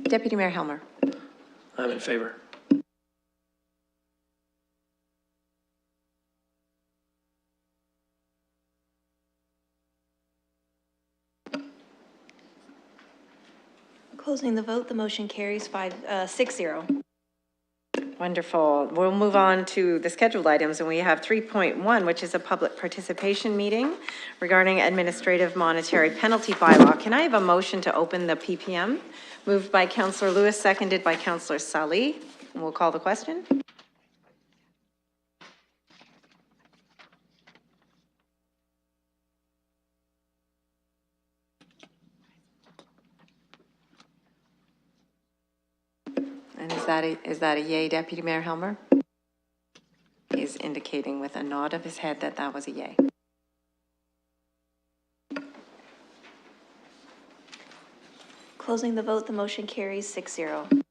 Deputy Mayor Helmer. I'm in favor. Closing the vote, the motion carries 6-0. Wonderful. We'll move on to the scheduled items, and we have 3.1, which is a public participation meeting regarding administrative monetary penalty bylaw. Can I have a motion to open the PPM? Moved by Councillor Lewis, seconded by Councillor Sali. And we'll call the question. And is that a yay, Deputy Mayor Helmer? He's indicating with a nod of his head that that was a yay. Closing the vote, the motion carries 6-0.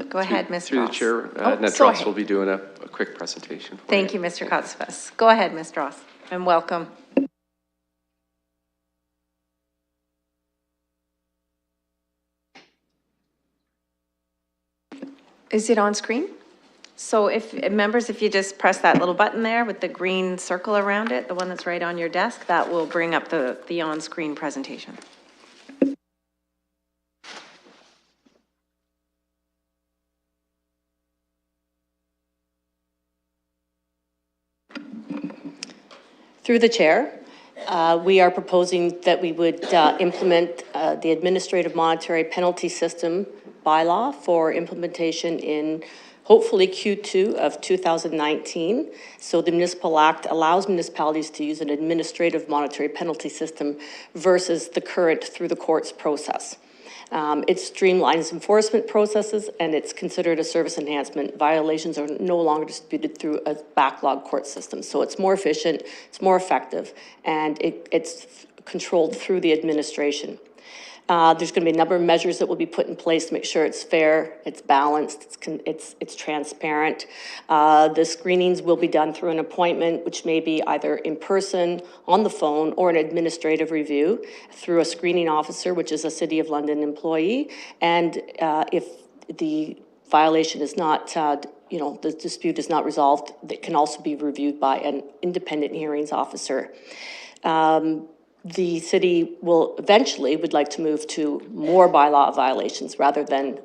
Go ahead, Mr. Ross. Through the chair, Ned sorry. Ross will be doing a quick presentation. for Thank you, Mr. Kotsvas. Go ahead, Mr. Ross, and welcome. Is it on screen? So if, members, if you just press that little button there with the green circle around it, the one that's right on your desk, that will bring up the on-screen presentation. Through the chair, we are proposing that we would implement the administrative monetary penalty system bylaw for implementation in hopefully Q2 of 2019. So the municipal act allows municipalities to use an administrative monetary penalty system versus the current through the courts process. It streamlines enforcement processes, and it's considered a service enhancement. Violations are no longer disputed through a backlog court system. So it's more efficient, it's more effective, and it's controlled through the administration. There's going to be a number of measures that will be put in place to make sure it's fair, it's balanced, it's transparent. The screenings will be done through an appointment, which may be either in person, on the phone, or an administrative review through a screening officer, which is a City of London employee. And if the violation is not, the dispute is not resolved, it can also be reviewed by an independent hearings officer. The city would like to move to more bylaw violations rather than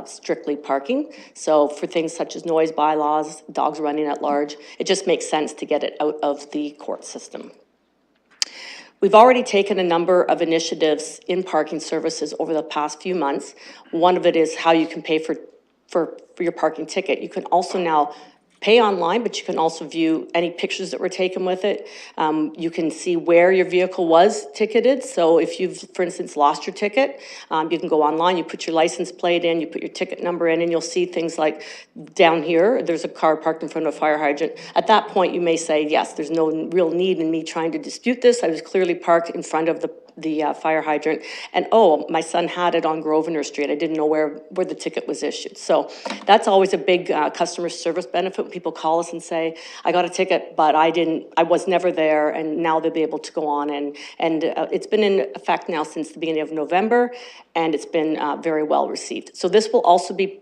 strictly parking. So for things such as noise bylaws, dogs running at large, it just makes sense to get it out of the court system. We've already taken a number of initiatives in parking services over the past few months. One of it is how you can pay for your parking ticket. You can also now pay online, but you can also view any pictures that were taken with it. You can see where your vehicle was ticketed. So if you've, for instance, lost your ticket, you can go online, you put your license plate in, you put your ticket number in, and you'll see things like down here, there's a car parked in front of a fire hydrant. At that point, you may say, yes, there's no real need in me trying to dispute this. I was clearly parked in front of the fire hydrant, and oh, my son had it on Grosvenor Street. I didn't know where the ticket was issued. So that's always a big customer service benefit when people call us and say, I got a ticket, but I was never there, and now they'll be able to go on. And it's been in effect now since the beginning of November, and it's been very well received. So this will also be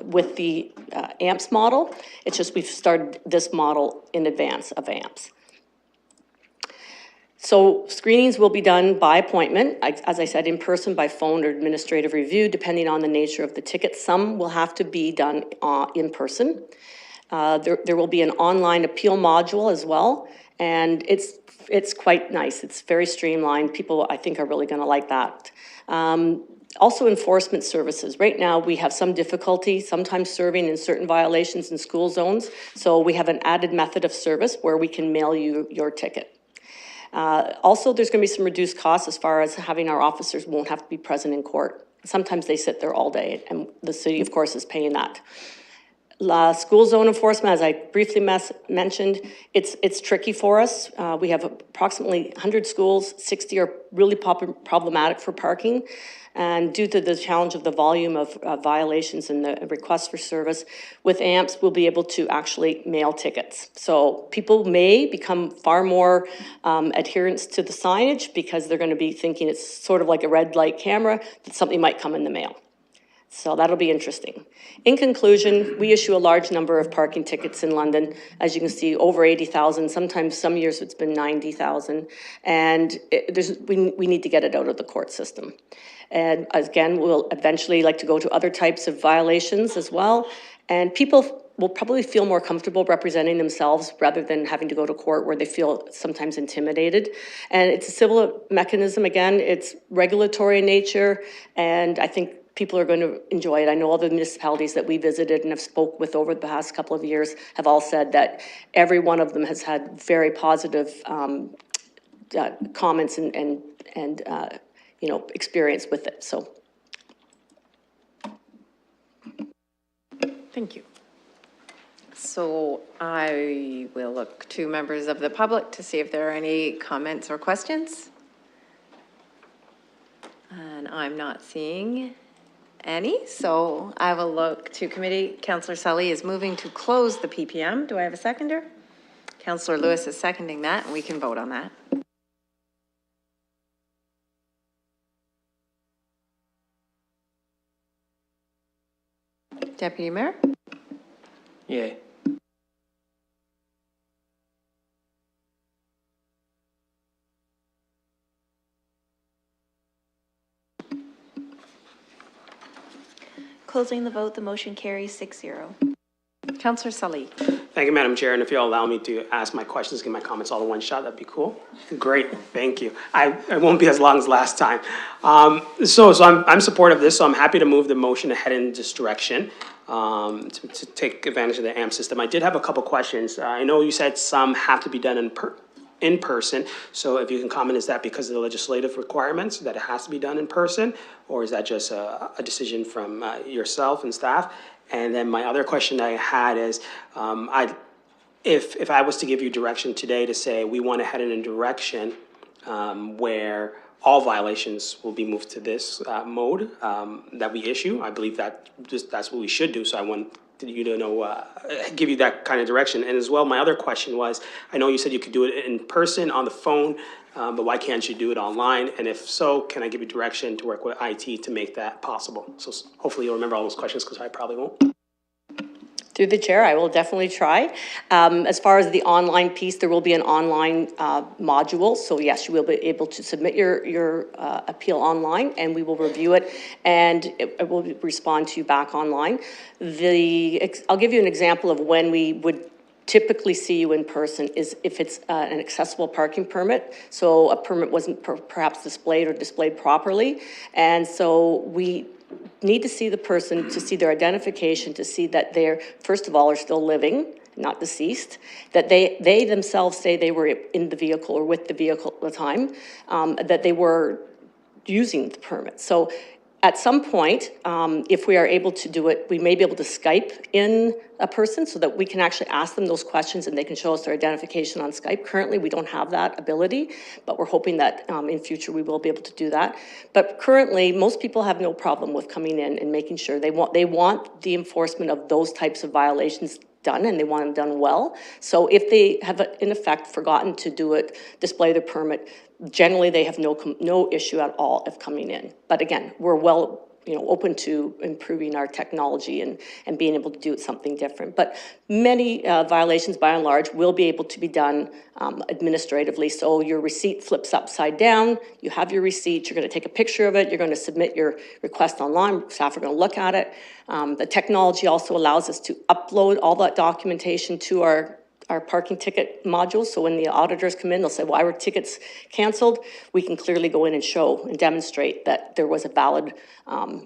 with the AMPS model. It's just we've started this model in advance of AMPS. So screenings will be done by appointment, as I said, in person, by phone, or administrative review, depending on the nature of the ticket. Some will have to be done in person. There will be an online appeal module as well, and it's quite nice. It's very streamlined. People, I think, are really going to like that. Also, enforcement services. Right now, we have some difficulty sometimes serving in certain violations in school zones, so we have an added method of service where we can mail you your ticket. Also, there's going to be some reduced costs as far as having our officers won't have to be present in court. Sometimes they sit there all day, and the city, of course, is paying that. School zone enforcement, as I briefly mentioned, it's tricky for us. We have approximately 100 schools, 60 are really problematic for parking. And due to the challenge of the volume of violations and the requests for service, with AMPS, we'll be able to actually mail tickets. So people may become far more adherents to the signage because they're going to be thinking it's sort of like a red light camera, that something might come in the mail. So that'll be interesting. In conclusion, we issue a large number of parking tickets in London. As you can see, over 80,000, sometimes some years it's been 90,000. And we need to get it out of the court system. And again, we'll eventually like to go to other types of violations as well. And people will probably feel more comfortable representing themselves rather than having to go to court where they feel sometimes intimidated. And it's a civil mechanism. Again, it's regulatory in nature. And I think people are going to enjoy it. I know all the municipalities that we visited and have spoke with over the past couple of years have all said that every one of them has had very positive comments and experience with it. So, Thank you. So I will look to members of the public to see if there are any comments or questions. And I'm not seeing any, so I will look to committee. Councillor Sully is moving to close the PPM. Do I have a seconder? Councillor Lewis is seconding that, and we can vote on that. Deputy Mayor? Yay. Closing the vote, the motion carries 6-0. Councillor Sully. Thank you, Madam Chair, and if you'll allow me to ask my questions, give my comments all in one shot, that'd be cool. Great, thank you. I won't be as long as last time. So I'm supportive of this, so I'm happy to move the motion ahead in this direction to take advantage of the AMP system. I did have a couple questions. I know you said some have to be done in person, so if you can comment, is that because of the legislative requirements that it has to be done in person, or is that just a decision from yourself and staff? And then my other question I had is, if I was to give you direction today to say we want to head in a direction where all violations will be moved to this mode that we issue, I believe that that's what we should do. So I want you to know, give you that kind of direction. And as well, my other question was, I know you said you could do it in person, on the phone, but why can't you do it online? And if so, can I give you direction to work with IT to make that possible? So hopefully you'll remember all those questions, because I probably won't. through the chair, I will definitely try. As far as the online piece, there will be an online module. So yes, you will be able to submit your appeal online, and we will review it, and it will respond to you back online. I'll give you an example of when we would typically see you in person is if it's an accessible parking permit. So a permit wasn't perhaps displayed properly. And so we need to see the person, to see their identification, to see that they're, first of all, are still living, not deceased, that they themselves say they were in the vehicle or with the vehicle at the time, that they were using the permit. So at some point, if we are able to do it, we may be able to Skype in a person so that we can actually ask them those questions and they can show us their identification on Skype. Currently, we don't have that ability, but we're hoping that in future we will be able to do that. But currently, most people have no problem with coming in and making sure they want the enforcement of those types of violations done, and they want them done well. So if they have, in effect, forgotten to do it, display their permit, generally they have no issue at all of coming in. But again, we're well, open to improving our technology and being able to do something different. But many violations, by and large, will be able to be done administratively. So your receipt flips upside down, you have your receipt, you're going to take a picture of it, you're going to submit your request online, staff are going to look at it. The technology also allows us to upload all that documentation to our parking ticket module. So when the auditors come in, they'll say, well, our ticket's canceled. We can clearly go in and show and demonstrate that there was a valid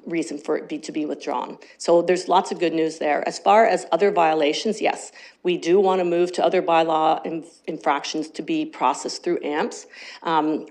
reason for it to be withdrawn. So there's lots of good news there. As far as other violations, yes, we do want to move to other bylaw infractions to be processed through AMPS.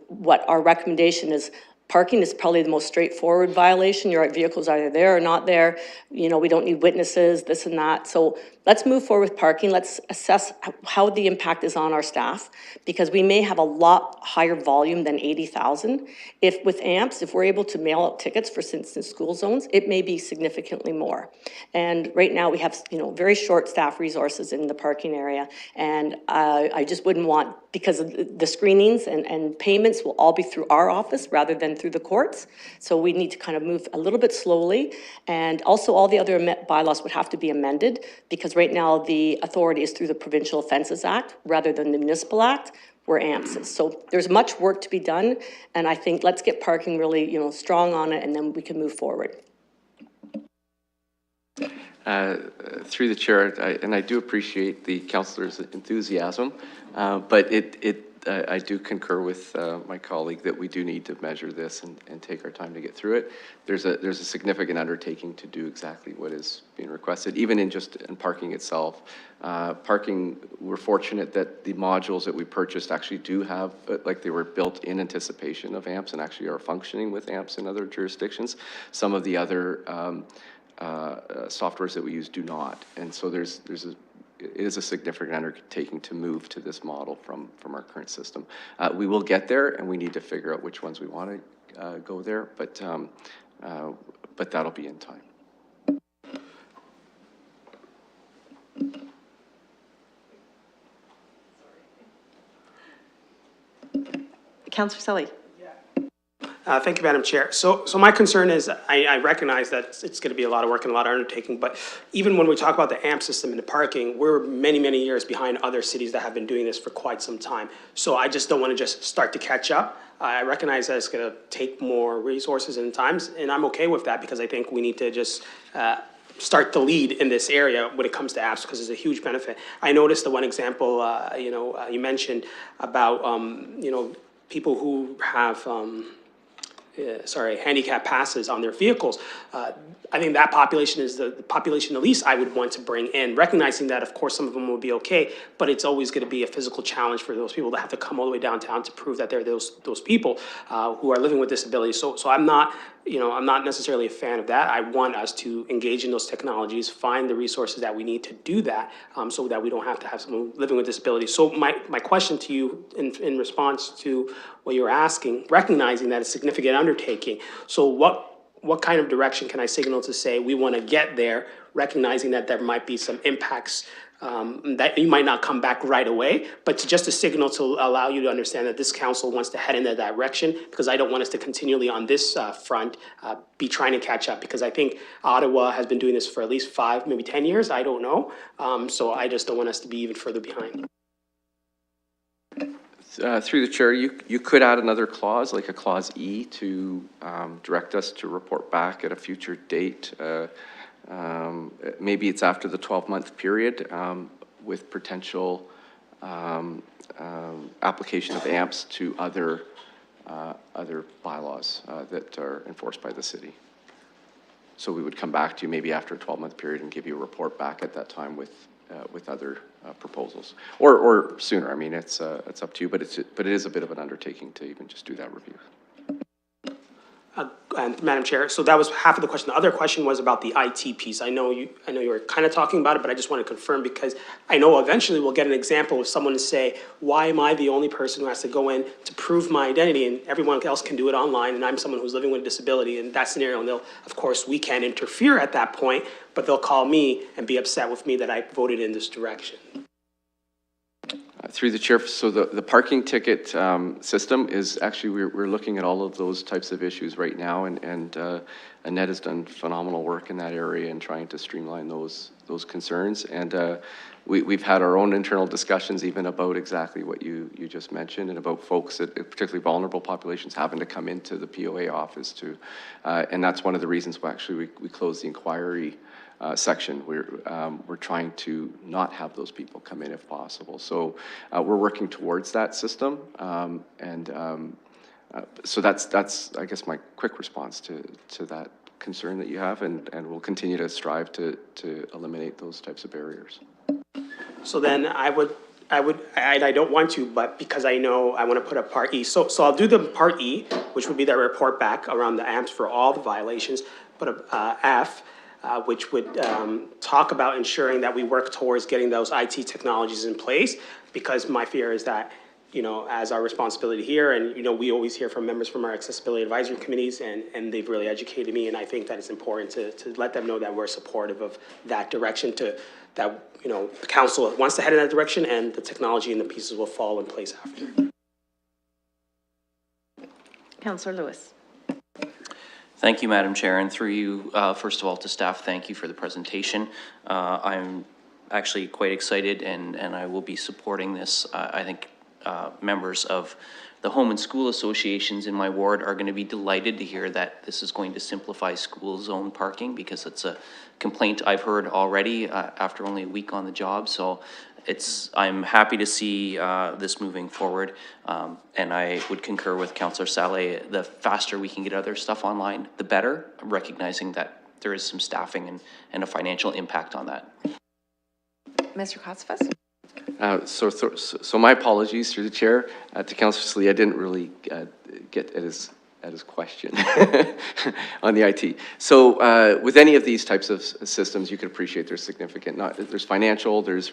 What our recommendation is, Parking is probably the most straightforward violation. Your vehicle's either there or not there. You know, we don't need witnesses, this and that. So let's move forward with parking. Let's assess how the impact is on our staff, because we may have a lot higher volume than 80,000. If with AMPS, if we're able to mail out tickets for instance school zones, it may be significantly more. And right now we have, you know, very short staff resources in the parking area. And I just wouldn't want, because of the screenings and payments will all be through our office rather than through the courts. So we need to kind of move a little bit slowly. And also all the other bylaws would have to be amended, because right now the authority is through the Provincial Offences Act rather than the Municipal Act, where AMPS is. So there's much work to be done. And I think let's get parking really, you know, strong on it, and then we can move forward. Through the chair, and I do appreciate the councillor's enthusiasm, but I do concur with my colleague that we do need to measure this and take our time to get through it. There's a significant undertaking to do exactly what is being requested, even in parking itself. Parking, we're fortunate that the modules that we purchased actually do have, like they were built in anticipation of AMPS and actually are functioning with AMPS in other jurisdictions. Some of the other softwares that we use do not, and so it is a significant undertaking to move to this model from our current system. We will get there, and we need to figure out which ones we want to go there, but that'll be in time. Councillor Sully. Thank you, Madam Chair. So my concern is, I recognize that it's going to be a lot of work and a lot of undertaking, but even when we talk about the AMP system and the parking, we're many, many years behind other cities that have been doing this for quite some time. So I just don't want to just start to catch up. I recognize that it's going to take more resources and times, and I'm okay with that, because I think we need to just start the lead in this area when it comes to apps, because it's a huge benefit. I noticed the one example, you mentioned about, people who have, handicap passes on their vehicles. I think that population is the population the least I would want to bring in, recognizing that, of course, some of them will be okay, but it's always going to be a physical challenge for those people that have to come all the way downtown to prove that they're those people who are living with disabilities. So I'm not necessarily a fan of that. I want us to engage in those technologies, find the resources that we need to do that, so that we don't have to have someone living with disabilities. So my question to you in response to what you're asking, recognizing that it's a significant undertaking, so what kind of direction can I signal to say we want to get there, recognizing that there might be some impacts that you might not come back right away, but just a signal to allow you to understand that this council wants to head in that direction, because I don't want us to continually on this front be trying to catch up, because I think Ottawa has been doing this for at least 5, maybe 10 years, I don't know. So I just don't want us to be even further behind. Through the chair, you could add another clause, like a clause E, to direct us to report back at a future date. Maybe it's after the 12-month period with potential application of AMPS to other bylaws that are enforced by the city. So we would come back to you maybe after a 12-month period and give you a report back at that time with other proposals, or sooner. I mean, it's up to you, but it is a bit of an undertaking to even just do that review. And Madam Chair, so that was half of the question. The other question was about the IT piece. I know you were kind of talking about it, but I just want to confirm, because I know eventually we'll get an example of someone to say, why am I the only person who has to go in to prove my identity, and everyone else can do it online, and I'm someone who's living with a disability in that scenario, and of course, we can't interfere at that point, but they'll call me and be upset with me that I voted in this direction. Through the chair, so the parking ticket system is actually, we're looking at all of those types of issues right now, and Annette has done phenomenal work in that area in trying to streamline those concerns, and we've had our own internal discussions even about exactly what you just mentioned, and about folks, particularly vulnerable populations, having to come into the POA office to, and that's one of the reasons why actually we closed the inquiry section. We're trying to not have those people come in if possible. So we're working towards that system, so that's I guess my quick response to that concern that you have, and we'll continue to strive to eliminate those types of barriers. So then I don't want to, but because I know I want to put up Part E. So I'll do the Part E, which would be that report back around the AMPS for all the violations, but F, which would talk about ensuring that we work towards getting those IT technologies in place, because my fear is that, you know, as our responsibility here, and, you know, we always hear from members from our accessibility advisory committees, and they've really educated me, and I think that it's important to let them know that we're supportive of that direction, that, you know, the council wants to head in that direction, and the technology and the pieces will fall in place after. Councillor Lewis. Thank you, Madam Chair, and through you, first of all, to staff, thank you for the presentation. I'm actually quite excited, and I will be supporting this. I think members of the home and school associations in my ward are going to be delighted to hear that this is going to simplify school zone parking, because it's a complaint I've heard already after only a week on the job. So I'm happy to see this moving forward, and I would concur with Councillor Saleh. The faster we can get other stuff online, the better, recognizing that there is some staffing and a financial impact on that. Mr. Kostas? So my apologies through the chair to Councillor Slee. I didn't really get at his question on the IT. So with any of these types of systems, you can appreciate there's significant. There's financial, there's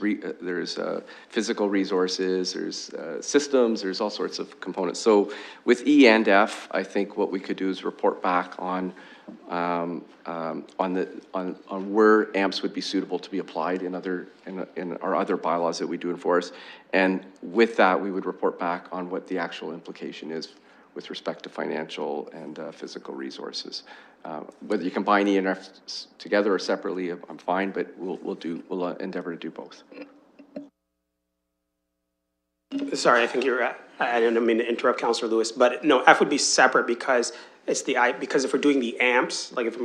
physical resources, there's systems, there's all sorts of components. So with E and F, I think what we could do is report back on where AMPS would be suitable to be applied in our other bylaws that we do enforce, and with that we would report back on what the actual implication is with respect to financial and physical resources. Whether you combine E and F together or separately, I'm fine, but we'll endeavor to do both. Sorry, I think I didn't mean to interrupt Councillor Lewis, but no, F would be separate because because if we're doing the AMPS, like if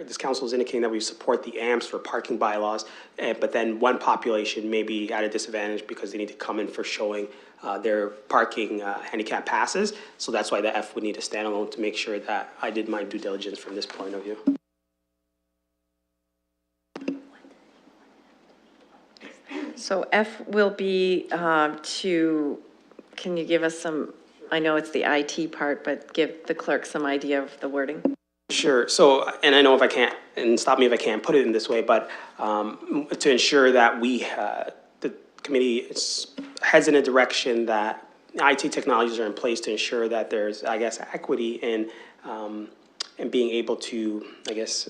this council is indicating that we support the AMPS for parking bylaws, but then one population may be at a disadvantage because they need to come in for showing their parking handicap passes. So that's why the F would need to stand alone, to make sure that I did my due diligence from this point of view. So F will be can you give us some, I know it's the IT part, but give the clerk some idea of the wording? Sure. So, and I know if I can't, and stop me if I can't put it in this way, but to ensure that the committee heads in a direction that IT technologies are in place to ensure that there's, I guess, equity in being able to, I guess,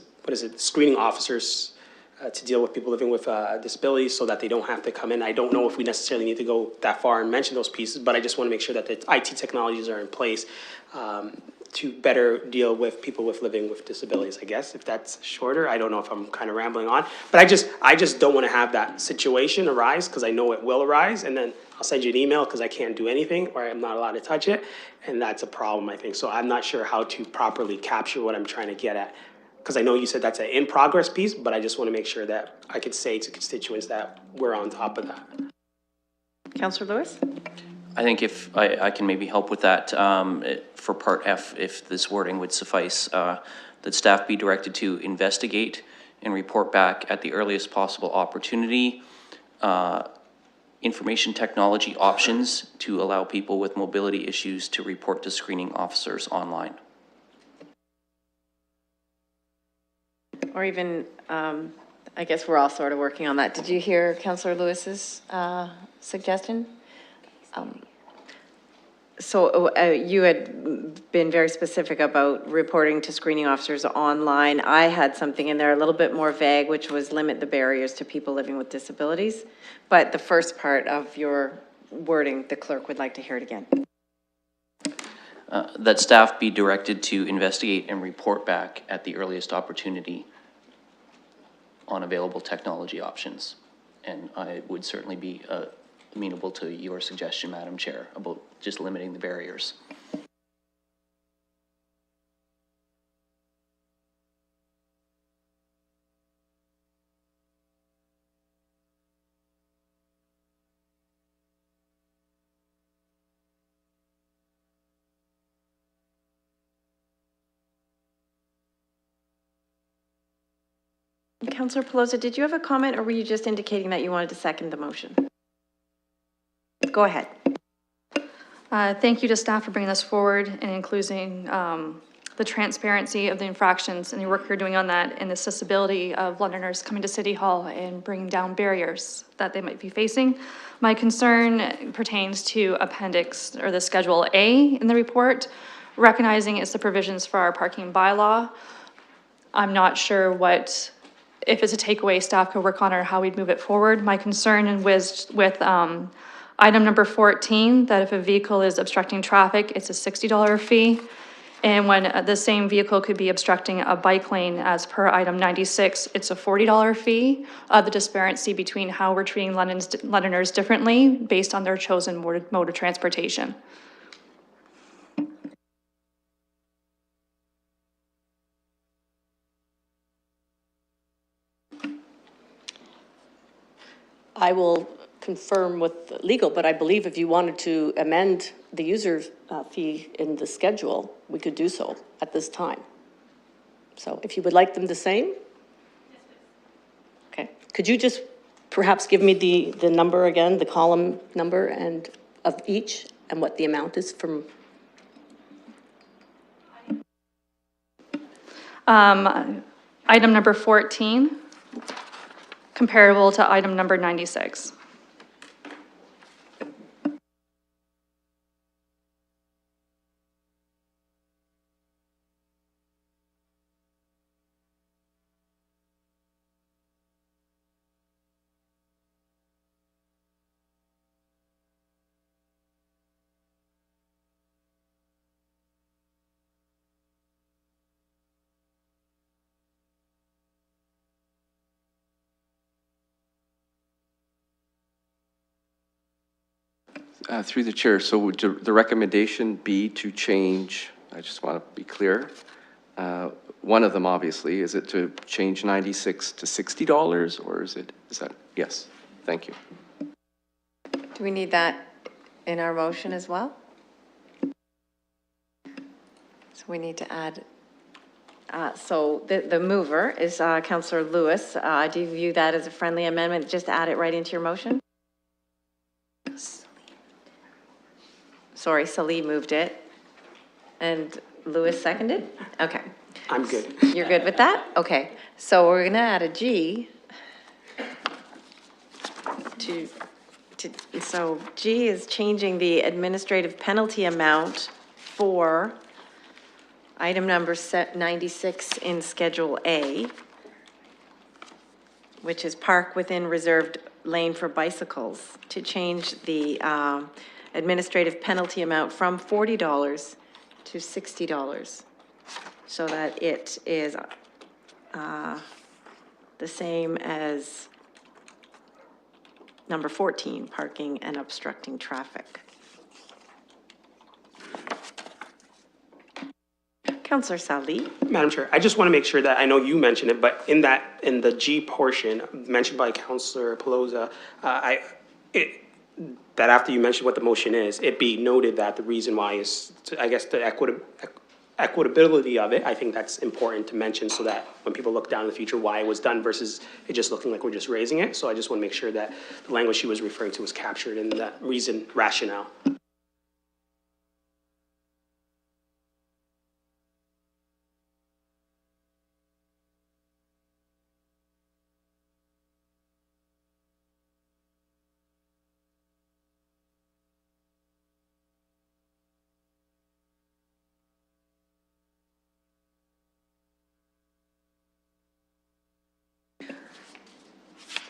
screening officers to deal with people living with disabilities so that they don't have to come in. I don't know if we necessarily need to go that far and mention those pieces, but I just want to make sure that the IT technologies are in place to better deal with people living with disabilities, I guess, if that's shorter. I don't know if I'm kind of rambling on, but I just don't want to have that situation arise, because I know it will arise, and then I'll send you an email because I can't do anything or I'm not allowed to touch it, and that's a problem, I think. So I'm not sure how to properly capture what I'm trying to get at, because I know you said that's an in-progress piece, but I just want to make sure that I could say to constituents that we're on top of that. Councillor Lewis? I think if I can maybe help with that, for part F, if this wording would suffice, that staff be directed to investigate and report back at the earliest possible opportunity, information technology options to allow people with mobility issues to report to screening officers online. Or even, I guess we're all sort of working on that. Did you hear Councillor Lewis's suggestion? So you had been very specific about reporting to screening officers online. I had something in there a little bit more vague, which was limit the barriers to people living with disabilities. But the first part of your wording, the clerk would like to hear it again. That staff be directed to investigate and report back at the earliest opportunity on available technology options. And I would certainly be amenable to your suggestion, Madam Chair, about just limiting the barriers. Councillor Pelosi, did you have a comment, or were you just indicating that you wanted to second the motion? Go ahead. Thank you to staff for bringing this forward and including the transparency of the infractions and the work you're doing on that and the accessibility of Londoners coming to City Hall and bringing down barriers that they might be facing. My concern pertains to appendix or the Schedule A in the report, recognizing it's the provisions for our parking bylaw. I'm not sure if it's a takeaway staff could work on or how we'd move it forward. My concern with item number 14, that if a vehicle is obstructing traffic, it's a $60 fee. And when the same vehicle could be obstructing a bike lane as per item 96, it's a $40 fee. The disparity between how we're treating Londoners differently based on their chosen mode of transportation. I will confirm with legal, but I believe if you wanted to amend the user fee in the schedule, we could do so at this time. So if you would like them the same? Okay. Could you just perhaps give me the number again, the column number and of each and what the amount is from? Item number 14, comparable to item number 96. Through the chair, so would the recommendation be to change, I just want to be clear, one of them obviously, is it to change 96 to $60 or is that, yes, thank you. Do we need that in our motion as well? So we need to add, so the mover is Councillor Lewis. Do you view that as a friendly amendment? Just add it right into your motion? Sorry, Salee moved it. And Lewis seconded? Okay. I'm good. You're good with that? Okay. So we're gonna add a G so G is changing the administrative penalty amount for item number 96 in Schedule A, which is park within reserved lane for bicycles, to change the administrative penalty amount from $40 to $60, so that it is the same as number 14, parking and obstructing traffic. Councillor Salee. Madam Chair, I just want to make sure that, I know you mentioned it, but in the G portion mentioned by Councillor Pelosa, that after you mentioned what the motion is, it be noted that the reason why is, I guess, the equitability of it. I think that's important to mention so that when people look down in the future why it was done versus it just looking like we're just raising it. So I just want to make sure that the language she was referring to was captured in that reason rationale.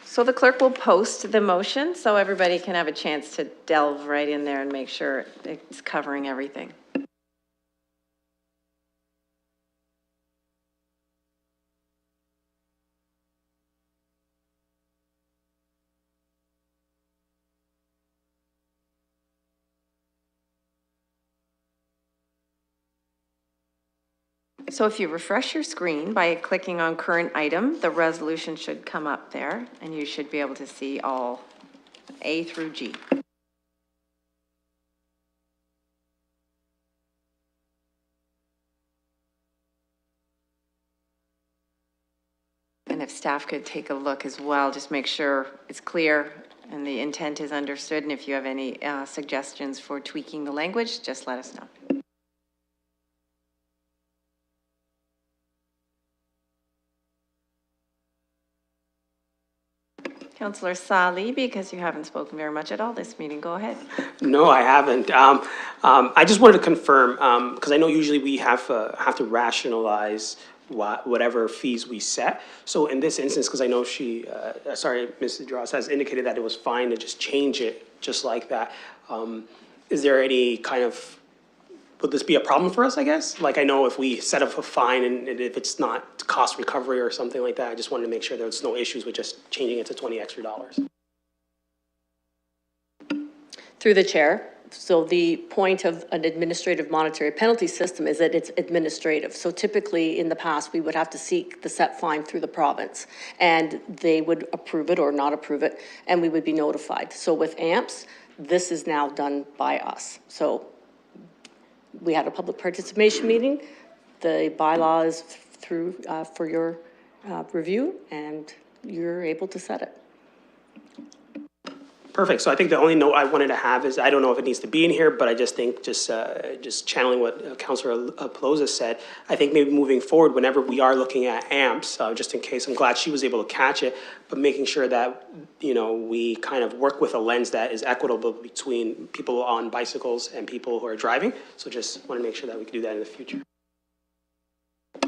So the clerk will post the motion so everybody can have a chance to delve right in there and make sure it's covering everything. So if you refresh your screen by clicking on current item, the resolution should come up there and you should be able to see all A through G. And if staff could take a look as well, just make sure it's clear And the intent is understood, and if you have any suggestions for tweaking the language, just let us know. Councillor Sali, because you haven't spoken very much at all this meeting, go ahead. No, I haven't. I just wanted to confirm, because I know usually we have to rationalize whatever fees we set. So in this instance, because I know Mrs. Dross has indicated that it was fine to just change it just like that. Is there any kind of, would this be a problem for us, I guess? Like, I know if we set up a fine and if it's not cost recovery or something like that, I just wanted to make sure there's no issues with just changing it to $20 extra. Through the chair. So the point of an administrative monetary penalty system is that it's administrative. So typically in the past, we would have to seek the set fine through the province and they would approve it or not approve it and we would be notified. So with AMPS, this is now done by us. So we had a public participation meeting. The bylaw is through for your review and you're able to set it. Perfect. So I think the only note I wanted to have is, I don't know if it needs to be in here, but I just think just channeling what Councillor Pelosi said, I think maybe moving forward, whenever we are looking at AMPS, just in case, I'm glad she was able to catch it, but making sure that, you know, we kind of work with a lens that is equitable between people on bicycles and people who are driving. So just want to make sure that we can do that in the future.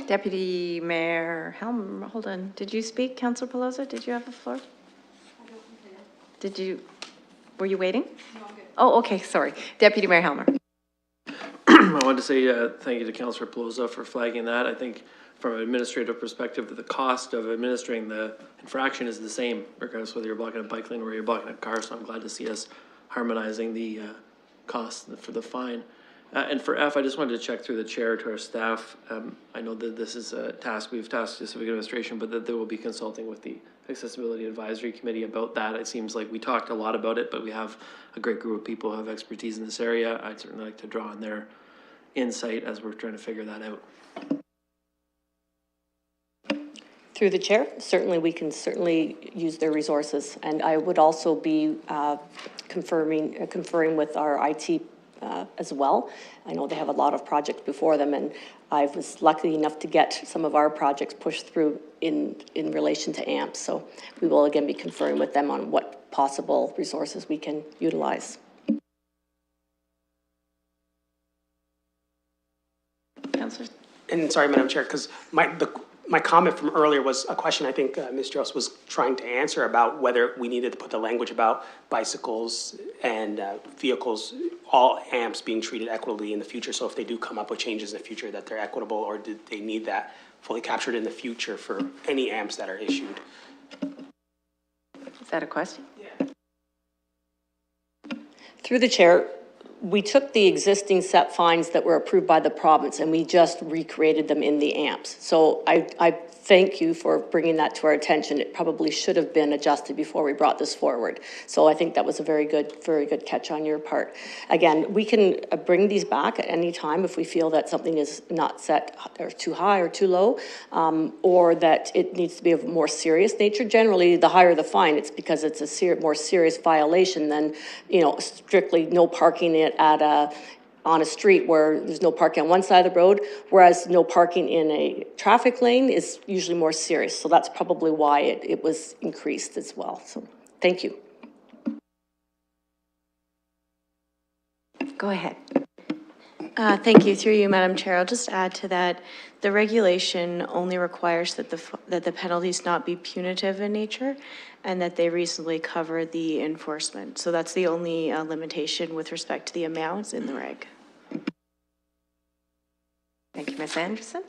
Deputy Mayor Helmer, hold on. Did you speak, Councillor Pelosi? Did you have the floor? Did you, were you waiting? No, I'm good. Oh, okay, sorry. Deputy Mayor Helmer. I wanted to say thank you to Councillor Pelosi for flagging that. I think from an administrative perspective, the cost of administering the infraction is the same, regardless whether you're blocking a bike lane or you're blocking a car. So I'm glad to see us harmonizing the cost for the fine. And for F, I just wanted to check through the chair to our staff. I know that this is a task we've tasked the civic administration, but that they will be consulting with the Accessibility Advisory Committee about that. It seems like we talked a lot about it, but we have a great group of people who have expertise in this area. I'd certainly like to draw on their insight as we're trying to figure that out. Through the chair, certainly we can use their resources. And I would also be conferring with our IT as well. I know they have a lot of projects before them, and I was lucky enough to get some of our projects pushed through in relation to AMP. So we will again be conferring with them on what possible resources we can utilize. Councillor. And sorry, Madam Chair, because my comment from earlier was a question I think Ms. Dross was trying to answer about whether we needed to put the language about bicycles and vehicles, all AMPs being treated equitably in the future. So if they do come up with changes in the future, that they're equitable, or did they need that fully captured in the future for any AMPs that are issued? Is that a question? Yeah. Through the chair, we took the existing set fines that were approved by the province and we just recreated them in the AMPs. So I thank you for bringing that to our attention. It probably should have been adjusted before we brought this forward. So I think that was a very good catch on your part. Again, we can bring these back at any time if we feel that something is not set or too high or too low, or that it needs to be of more serious nature. Generally, the higher the fine, it's because it's a more serious violation than, you know, strictly no parking on a street where there's no parking on one side of the road, whereas no parking in a traffic lane is usually more serious. So that's probably why it was increased as well. So thank you. Go ahead. Thank you. Through you, Madam Chair. I'll just add to that. The regulation only requires that the penalties not be punitive in nature and that they reasonably cover the enforcement. So that's the only limitation with respect to the amounts in the reg. Thank you, Ms. Anderson.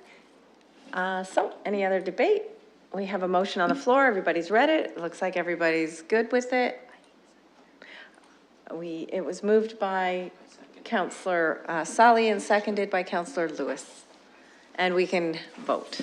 So any other debate? We have a motion on the floor. Everybody's read it. It looks like everybody's good with it. It was moved by Councillor Sali and seconded by Councillor Lewis. And we can vote.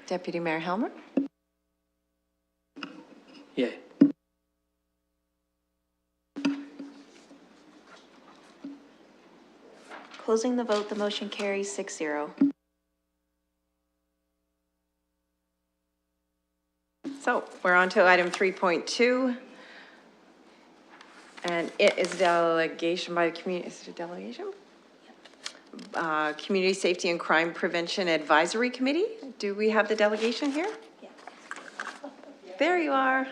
Deputy Mayor Helmer? Yay. Councillor Lewis? Yay. Councillor Sali? Yay. Councillor Lewis? Yay. Closing the vote, the motion carries 6-0. So we're on to item 3.2. And it is delegation by the community, is it a delegation? Community Safety and Crime Prevention Advisory Committee. Do we have the delegation here? Yes. There you are.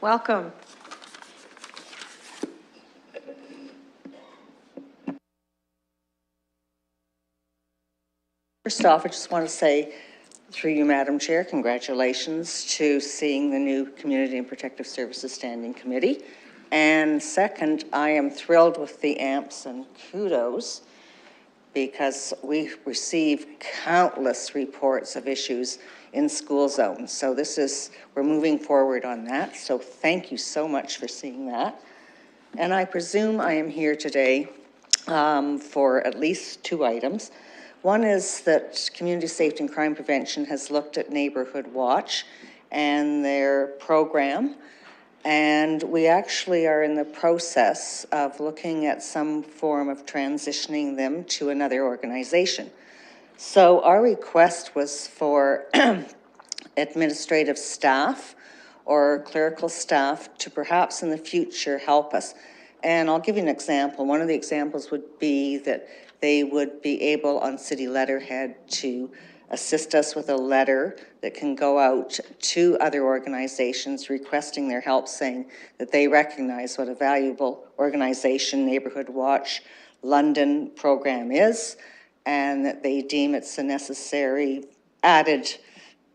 Welcome. First off, I just want to say, through you, Madam Chair, congratulations to seeing the new Community and Protective Services Standing Committee. And second, I am thrilled with the AMPS and kudos because we receive countless reports of issues in school zones. So we're moving forward on that. So thank you so much for seeing that. And I presume I am here today for at least 2 items. One is that Community Safety and Crime Prevention has looked at Neighborhood Watch and their program. And we actually are in the process of looking at some form of transitioning them to another organization. So our request was for administrative staff or clerical staff to perhaps in the future help us. And I'll give you an example. One of the examples would be that they would be able on city letterhead to assist us with a letter that can go out to other organizations requesting their help, saying that they recognize what a valuable organization Neighborhood Watch London program is, and that they deem it's a necessary added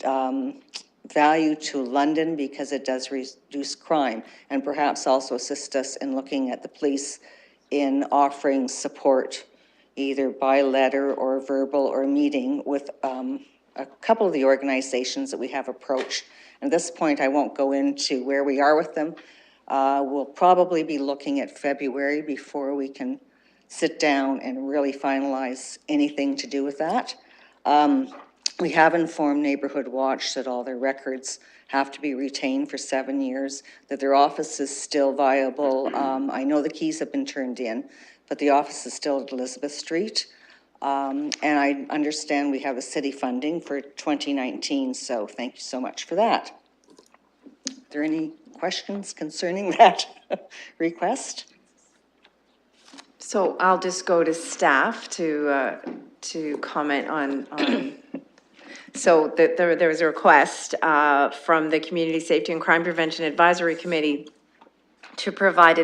value to London because it does reduce crime, and perhaps also assist us in looking at the police in offering support either by letter or verbal or meeting with a couple of the organizations that we have approached. At this point, I won't go into where we are with them. We'll probably be looking at February before we can sit down and really finalize anything to do with that. We have informed Neighborhood Watch that all their records have to be retained for 7 years, that their office is still viable. I know the keys have been turned in, but the office is still at Elizabeth Street. And I understand we have a city funding for 2019, so thank you so much for that. Are there any questions concerning that request? So I'll just go to staff to comment on so there was a request from the Community Safety and Crime Prevention Advisory Committee to provide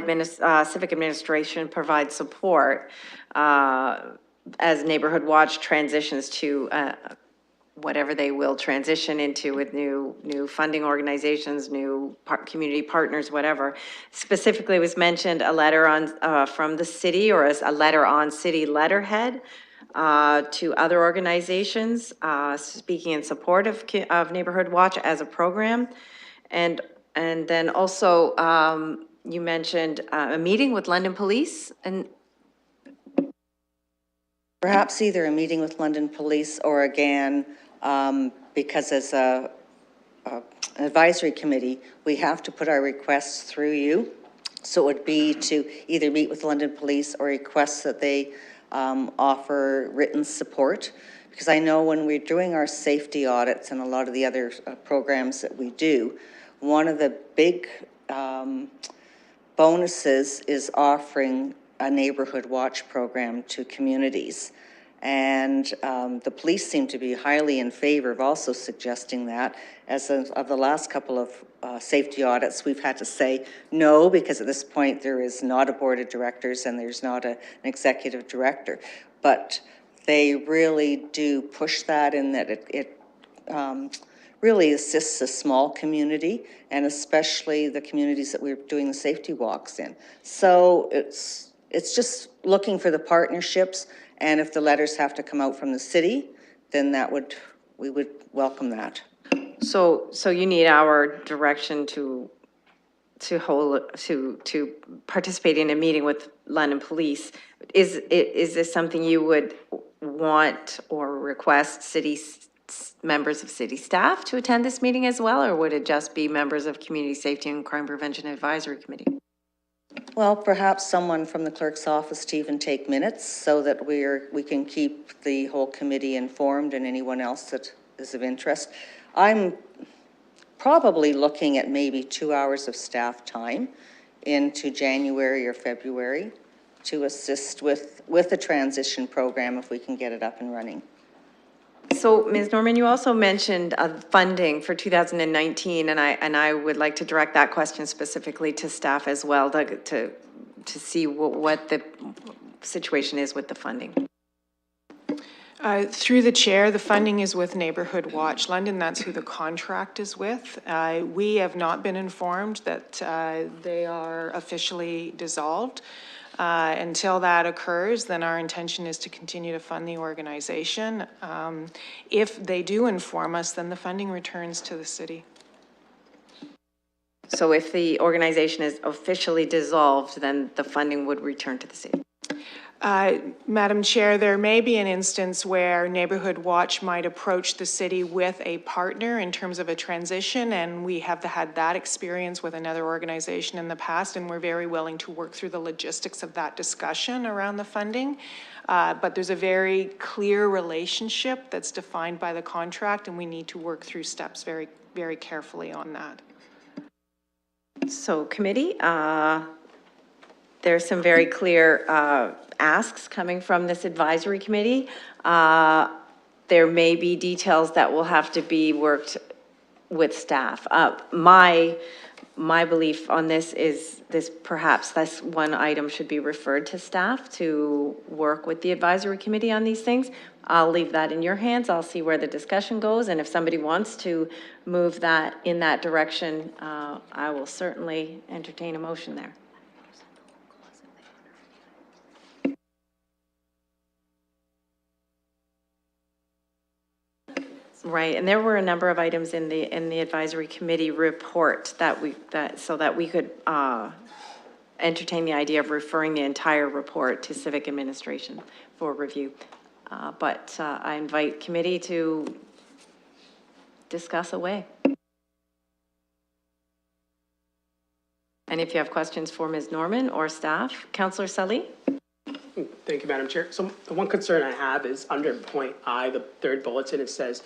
civic administration, provide support as Neighborhood Watch transitions to whatever they will transition into with new funding organizations, new community partners, whatever. Specifically was mentioned a letter on from the city or a letter on city letterhead to other organizations speaking in support of Neighborhood Watch as a program. And then also you mentioned a meeting with London Police and perhaps either a meeting with London Police or again, because as an advisory committee, we have to put our requests through you. So it would be to either meet with London Police or request that they offer written support. Because I know when we're doing our safety audits and a lot of the other programs that we do, one of the big bonuses is offering a Neighborhood Watch program to communities. And the police seem to be highly in favor of also suggesting that. As of the last couple of safety audits, we've had to say no, because at this point there is not a board of directors and there's not an executive director. But they really do push that in that it really assists a small community, and especially the communities that we're doing the safety walks in. So it's just looking for the partnerships, and if the letters have to come out from the city, then we would welcome that. so you need our direction to participate in a meeting with London Police. Is this something you would want or request members of city staff to attend this meeting as well, or would it just be members of Community Safety and Crime Prevention Advisory Committee? Well, perhaps someone from the clerk's office to even take minutes so that we can keep the whole committee informed and anyone else that is of interest. I'm probably looking at maybe 2 hours of staff time into January or February to assist with the transition program if we can get it up and running. So, Ms. Norman, you also mentioned funding for 2019, and I would like to direct that question specifically to staff as well, to see what the situation is with the funding. Through the chair, the funding is with Neighbourhood Watch London. That's who the contract is with. We have not been informed that they are officially dissolved. Until that occurs, then our intention is to continue to fund the organization. If they do inform us, then the funding returns to the city. So if the organization is officially dissolved, then the funding would return to the city? Madam Chair, there may be an instance where Neighbourhood Watch might approach the city with a partner in terms of a transition, and we have had that experience with another organization in the past, and we're very willing to work through the logistics of that discussion around the funding. But there's a very clear relationship that's defined by the contract, and we need to work through steps very, very carefully on that. So committee, there's some very clear asks coming from this advisory committee. There may be details that will have to be worked with staff. My belief on this is perhaps this one item should be referred to staff to work with the advisory committee on these things. I'll leave that in your hands. I'll see where the discussion goes, and if somebody wants to move that in that direction, I will certainly entertain a motion there. Right, and there were a number of items in the advisory committee report so that we could entertain the idea of referring the entire report to civic administration for review. But I invite committee to discuss away. And if you have questions for Ms. Norman or staff, Councillor Sully? Thank you, Madam Chair. So the one concern I have is under point I, the third bulletin, it says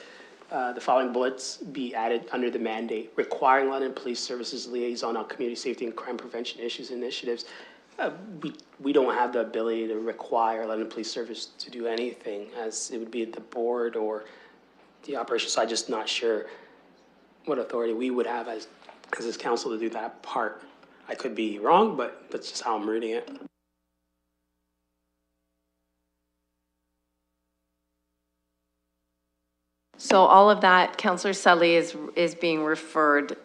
the following bullets be added under the mandate, requiring London Police Services liaison on community safety and crime prevention issues and initiatives. We don't have the ability to require London Police Service to do anything, as it would be the board or the operations. So I'm just not sure what authority we would have as this council to do that part. I could be wrong, but that's just how I'm reading it. So all of that, Councillor Sully, is being referred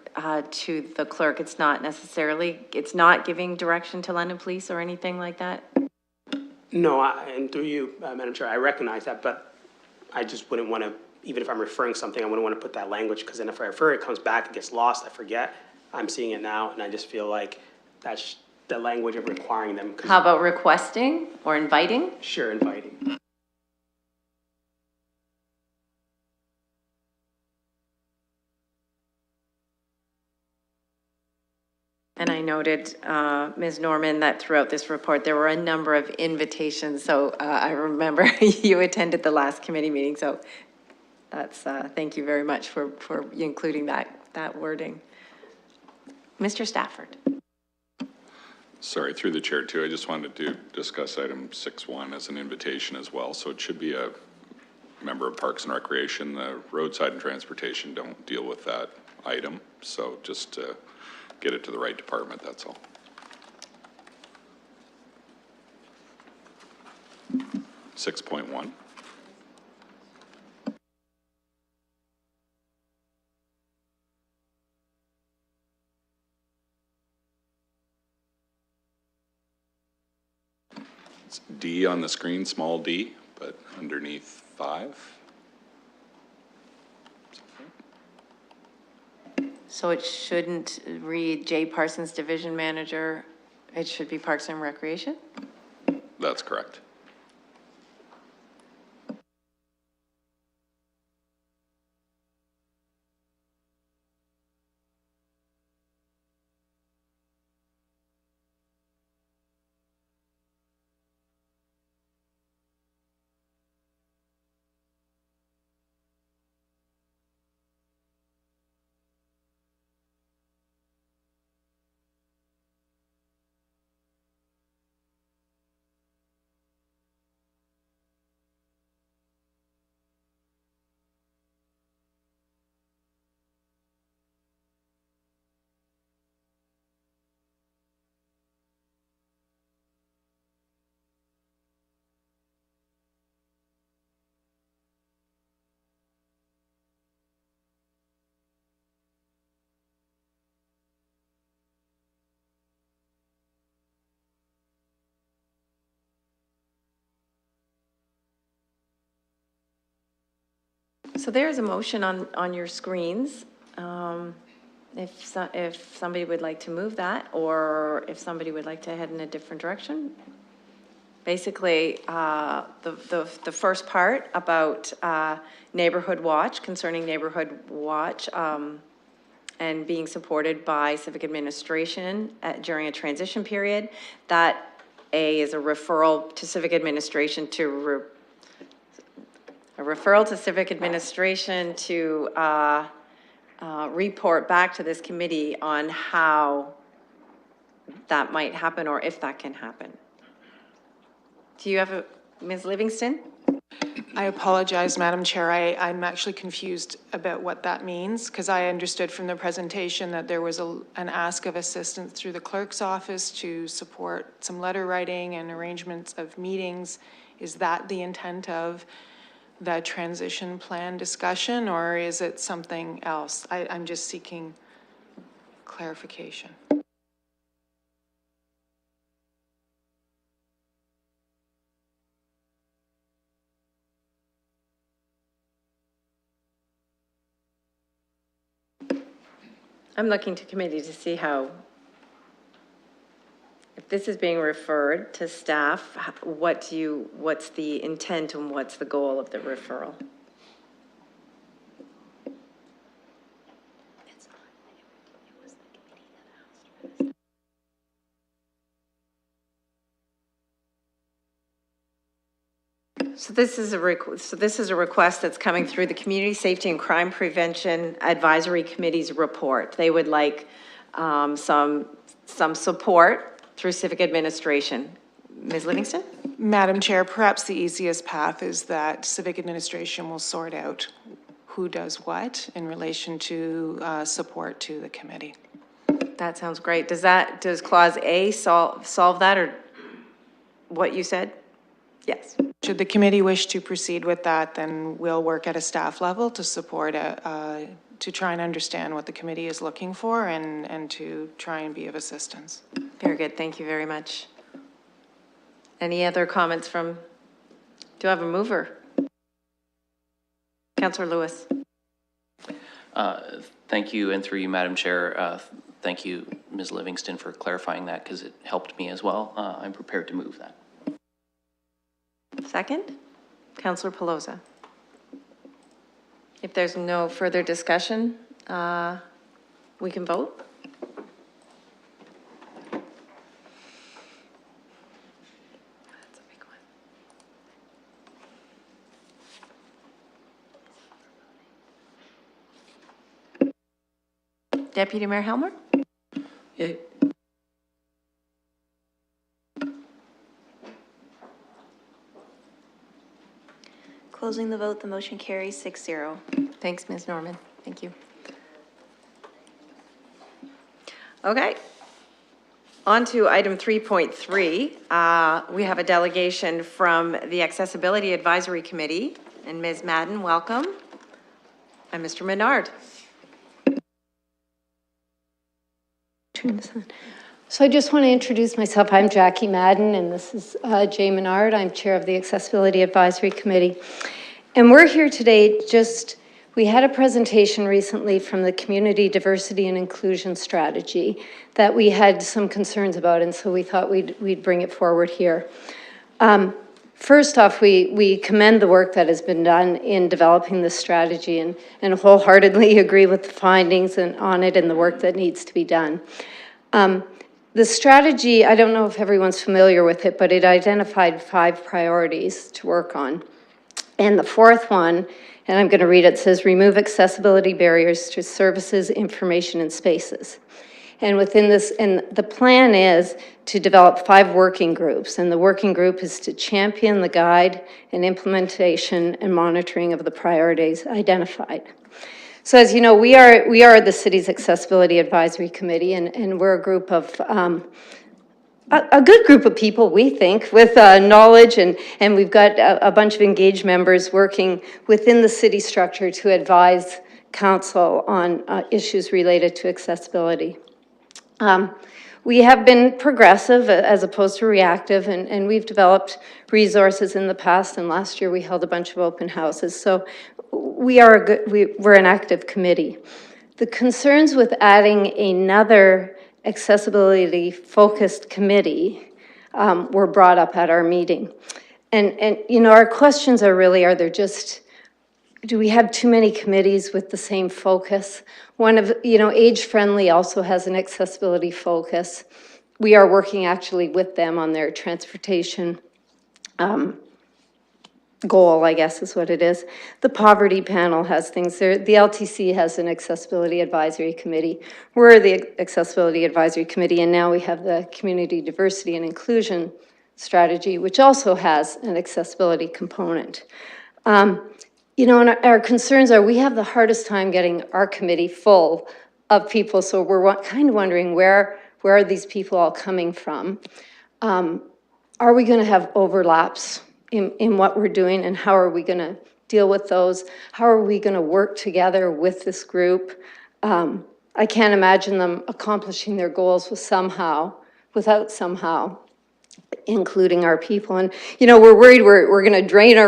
to the clerk. It's not giving direction to London Police or anything like that? No, and through you, Madam Chair, I recognize that, but I just wouldn't want to, even if I'm referring something, I wouldn't want to put that language, because then if I refer, it comes back, it gets lost, I forget. I'm seeing it now, and I just feel like that's the language of requiring them. How about requesting or inviting? Sure, inviting. And I noted, Ms. Norman, that throughout this report, there were a number of invitations. So I remember you attended the last committee meeting. So that's, thank you very much for including that wording. Mr. Stafford. Sorry, through the chair too, I just wanted to discuss item 6.1 as an invitation as well. So it should be a member of Parks and Recreation. The roadside and transportation don't deal with that item. So just get it to the right department, that's all. Six point one. It's D on the screen, small d, but underneath 5. So it shouldn't read J. Parsons, Division Manager. It should be Parks and Recreation? That's correct. So there is a motion on your screens. If somebody would like to move that, or if somebody would like to head in a different direction. Basically, the first part about Neighborhood Watch, concerning Neighborhood Watch, and being supported by civic administration during a transition period. That A is a referral to civic administration to report back to this committee on how that might happen or if that can happen. Do you have Ms. Livingston? I apologize, Madam Chair. I'm actually confused about what that means, because I understood from the presentation that there was an ask of assistance through the clerk's office to support some letter writing and arrangements of meetings. Is that the intent of the transition plan discussion, or is it something else? I'm just seeking clarification. I'm looking to committee to see how, if this is being referred to staff, what's the intent and what's the goal of the referral? So this is a request that's coming through the Community Safety and Crime Prevention Advisory Committee's report. They would like some support through civic administration. Ms. Livingston? Madam Chair, perhaps the easiest path is that civic administration will sort out who does what in relation to support to the committee. That sounds great. Does clause A solve that, or what you said? Yes. Should the committee wish to proceed with that, then we'll work at a staff level to support to try and understand what the committee is looking for and to try and be of assistance. Very good. Thank you very much. Any other comments from, do I have a mover? Councillor Lewis. Thank you, and through you, Madam Chair, thank you, Ms. Livingston, for clarifying that, because it helped me as well. I'm prepared to move that. Second, Councillor Pelosa. If there's no further discussion, we can vote. That's a big one. Deputy Mayor Helmer? Yay. Closing the vote, the motion carries 6-0. Thanks, Ms. Norman. Thank you. Okay. On to item 3.3. We have a delegation from the Accessibility Advisory Committee, and Ms. Madden, welcome. And Mr. Menard. Turn this on. So I just want to introduce myself. I'm Jackie Madden, and this is Jay Menard. I'm chair of the Accessibility Advisory Committee. And we're here today we had a presentation recently from the Community Diversity and Inclusion Strategy that we had some concerns about, and so we thought we'd bring it forward here. First off, we commend the work that has been done in developing this strategy and wholeheartedly agree with the findings on it and the work that needs to be done. The strategy, I don't know if everyone's familiar with it, but it identified 5 priorities to work on. And the 4th one, and I'm going to read it, says remove accessibility barriers to services, information, and spaces. And within this, and the plan is to develop 5 working groups. And the working group is to champion the guide and implementation and monitoring of the priorities identified. So as you know, we are the city's Accessibility Advisory Committee, and we're a group of, a good group of people, we think, with knowledge, and we've got a bunch of engaged members working within the city structure to advise council on issues related to accessibility. We have been progressive as opposed to reactive, and we've developed resources in the past, and last year we held a bunch of open houses. So we're an active committee. The concerns with adding another accessibility-focused committee were brought up at our meeting. And you know, our questions are really, do we have too many committees with the same focus? One of, you know, Age Friendly also has an accessibility focus. We are working actually with them on their transportation goal, I guess is what it is. The Poverty Panel has things there. The LTC has an Accessibility Advisory Committee. We're the Accessibility Advisory Committee, and now we have the Community Diversity and Inclusion Strategy, which also has an accessibility component. You know, and our concerns are we have the hardest time getting our committee full of people, so we're kind of wondering where are these people all coming from? Are we going to have overlaps in what we're doing, and how are we going to deal with those? How are we going to work together with this group? I can't imagine them accomplishing their goals without somehow including our people. And, you know, we're worried we're going to drain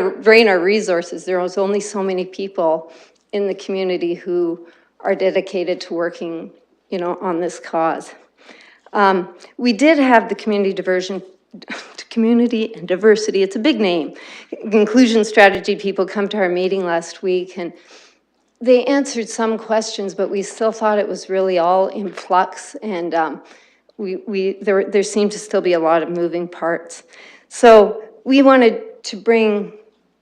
our resources. There is only so many people in the community who are dedicated to working, you know, on this cause. We did have the Community and Diversity, it's a big name, inclusion strategy people come to our meeting last week, and they answered some questions, but we still thought it was really all in flux, and there seemed to still be a lot of moving parts. So we wanted to bring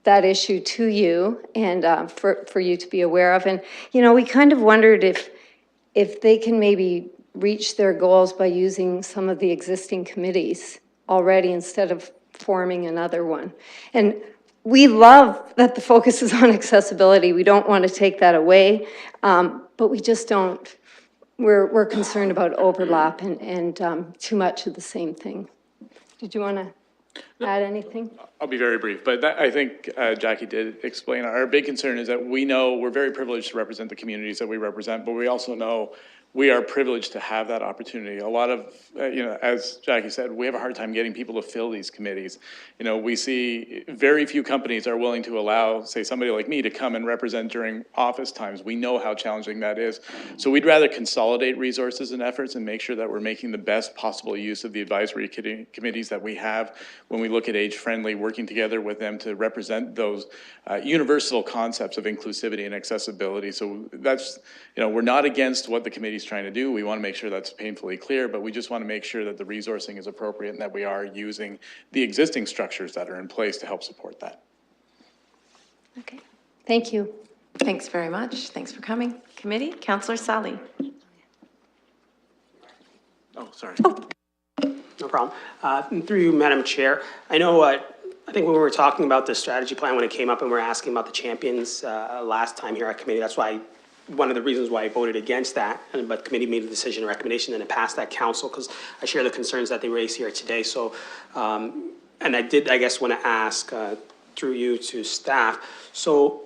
that issue to you and for you to be aware of. And, you know, we kind of wondered if they can maybe reach their goals by using some of the existing committees already instead of forming another one. And we love that the focus is on accessibility. We don't want to take that away, but we just don't. We're concerned about overlap and too much of the same thing. Did you want to add anything? I'll be very brief, but I think Jackie did explain. Our big concern is that we know we're very privileged to represent the communities that we represent, but we also know we are privileged to have that opportunity. A lot of, you know, as Jackie said, we have a hard time getting people to fill these committees. You know, we see very few companies are willing to allow, say, somebody like me to come and represent during office times. We know how challenging that is. So we'd rather consolidate resources and efforts and make sure that we're making the best possible use of the advisory committees that we have when we look at Age Friendly, working together with them to represent those universal concepts of inclusivity and accessibility. So that's, you know, we're not against what the committee's trying to do. We want to make sure that's painfully clear, but we just want to make sure that the resourcing is appropriate and that we are using the existing structures that are in place to help support that. Okay, thank you. Thanks very much. Thanks for coming. Committee, Councillor Sally. Oh, sorry. No problem. Through you, Madam Chair, I know I think when we were talking about the strategy plan, when it came up and we were asking about the champions last time here at committee, that's why one of the reasons why I voted against that, but committee made a decision, a recommendation, and it passed that council because I share the concerns that they raised here today. So, and I did, I guess, want to ask through you to staff. So,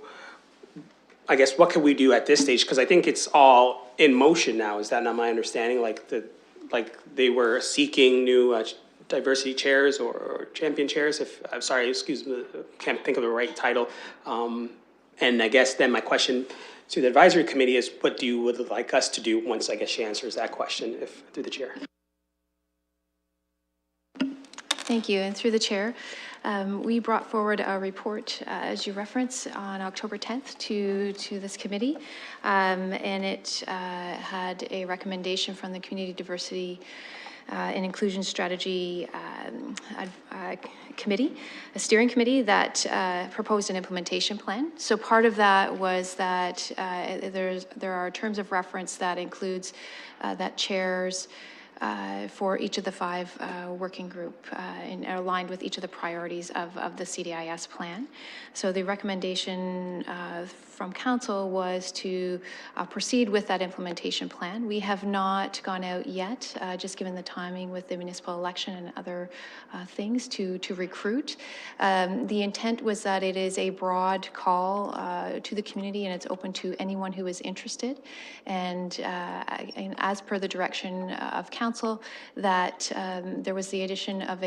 I guess what can we do at this stage? Because I think it's all in motion now. Is that not my understanding? Like they were seeking new diversity chairs or champion chairs. If I'm sorry, excuse me, can't think of the right title. And I guess then my question to the advisory committee is, what would you like us to do once I guess she answers that question, if through the chair. Thank you. And through the chair, we brought forward a report, as you reference, on October 10th to this committee, and it had a recommendation from the Community Diversity and Inclusion Strategy Committee, a steering committee that proposed an implementation plan. So part of that was that there are terms of reference that includes that chairs for each of the 5 working group and aligned with each of the priorities of the CDIS plan. So the recommendation from council was to proceed with that implementation plan. We have not gone out yet, just given the timing with the municipal election and other things to recruit. The intent was that it is a broad call to the community and it's open to anyone who is interested. And as per the direction of council, that there was the addition of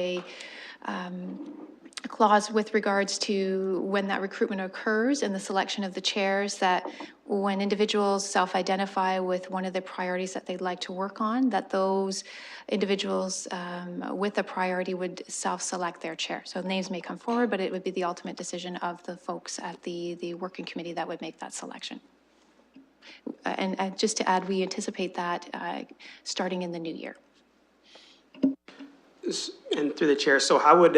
clause with regards to when that recruitment occurs and the selection of the chairs, that when individuals self-identify with one of the priorities that they'd like to work on, that those individuals with a priority would self-select their chair. So names may come forward, but it would be the ultimate decision of the folks at the working committee that would make that selection. And just to add, we anticipate that starting in the new year. And through the chair, so how would,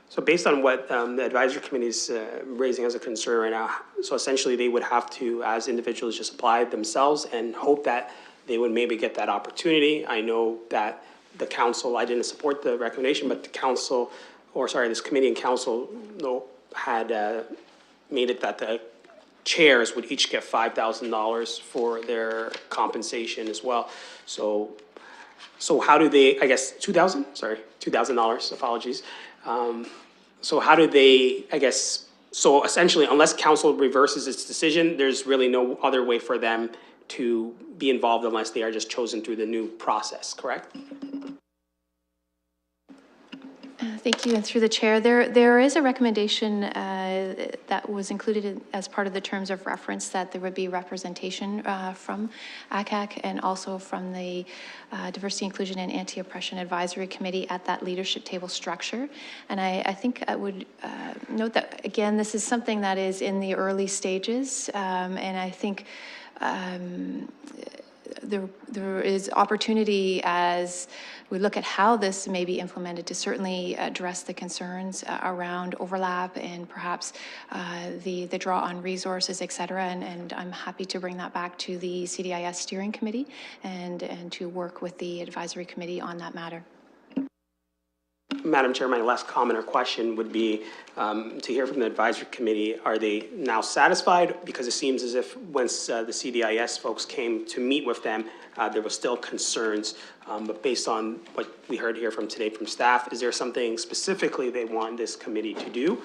so based on what the advisory committee is raising as a concern right now, so essentially they would have to, as individuals, just apply themselves and hope that they would maybe get that opportunity. I know that the council, I didn't support the recommendation, but the council, or sorry, this committee and council had made it that the chairs would each get $5,000 for their compensation as well. So how do they, I guess, $2,000, apologies. So how do they, I guess, so essentially, unless council reverses its decision, there's really no other way for them to be involved unless they are just chosen through the new process, correct? Thank you, and through the chair, there is a recommendation that was included as part of the terms of reference that there would be representation from ACAC and also from the Diversity, Inclusion, and Anti-Oppression Advisory Committee at that leadership table structure. And I think I would note that, again, this is something that is in the early stages, and I think there is opportunity as we look at how this may be implemented to certainly address the concerns around overlap and perhaps the draw on resources, et cetera. And I'm happy to bring that back to the CDIS steering committee and to work with the advisory committee on that matter. Madam Chair, my last comment or question would be to hear from the advisory committee, are they now satisfied? Because it seems as if once the CDIS folks came to meet with them, there was still concerns. But based on what we heard here from today from staff, is there something specifically they want this committee to do?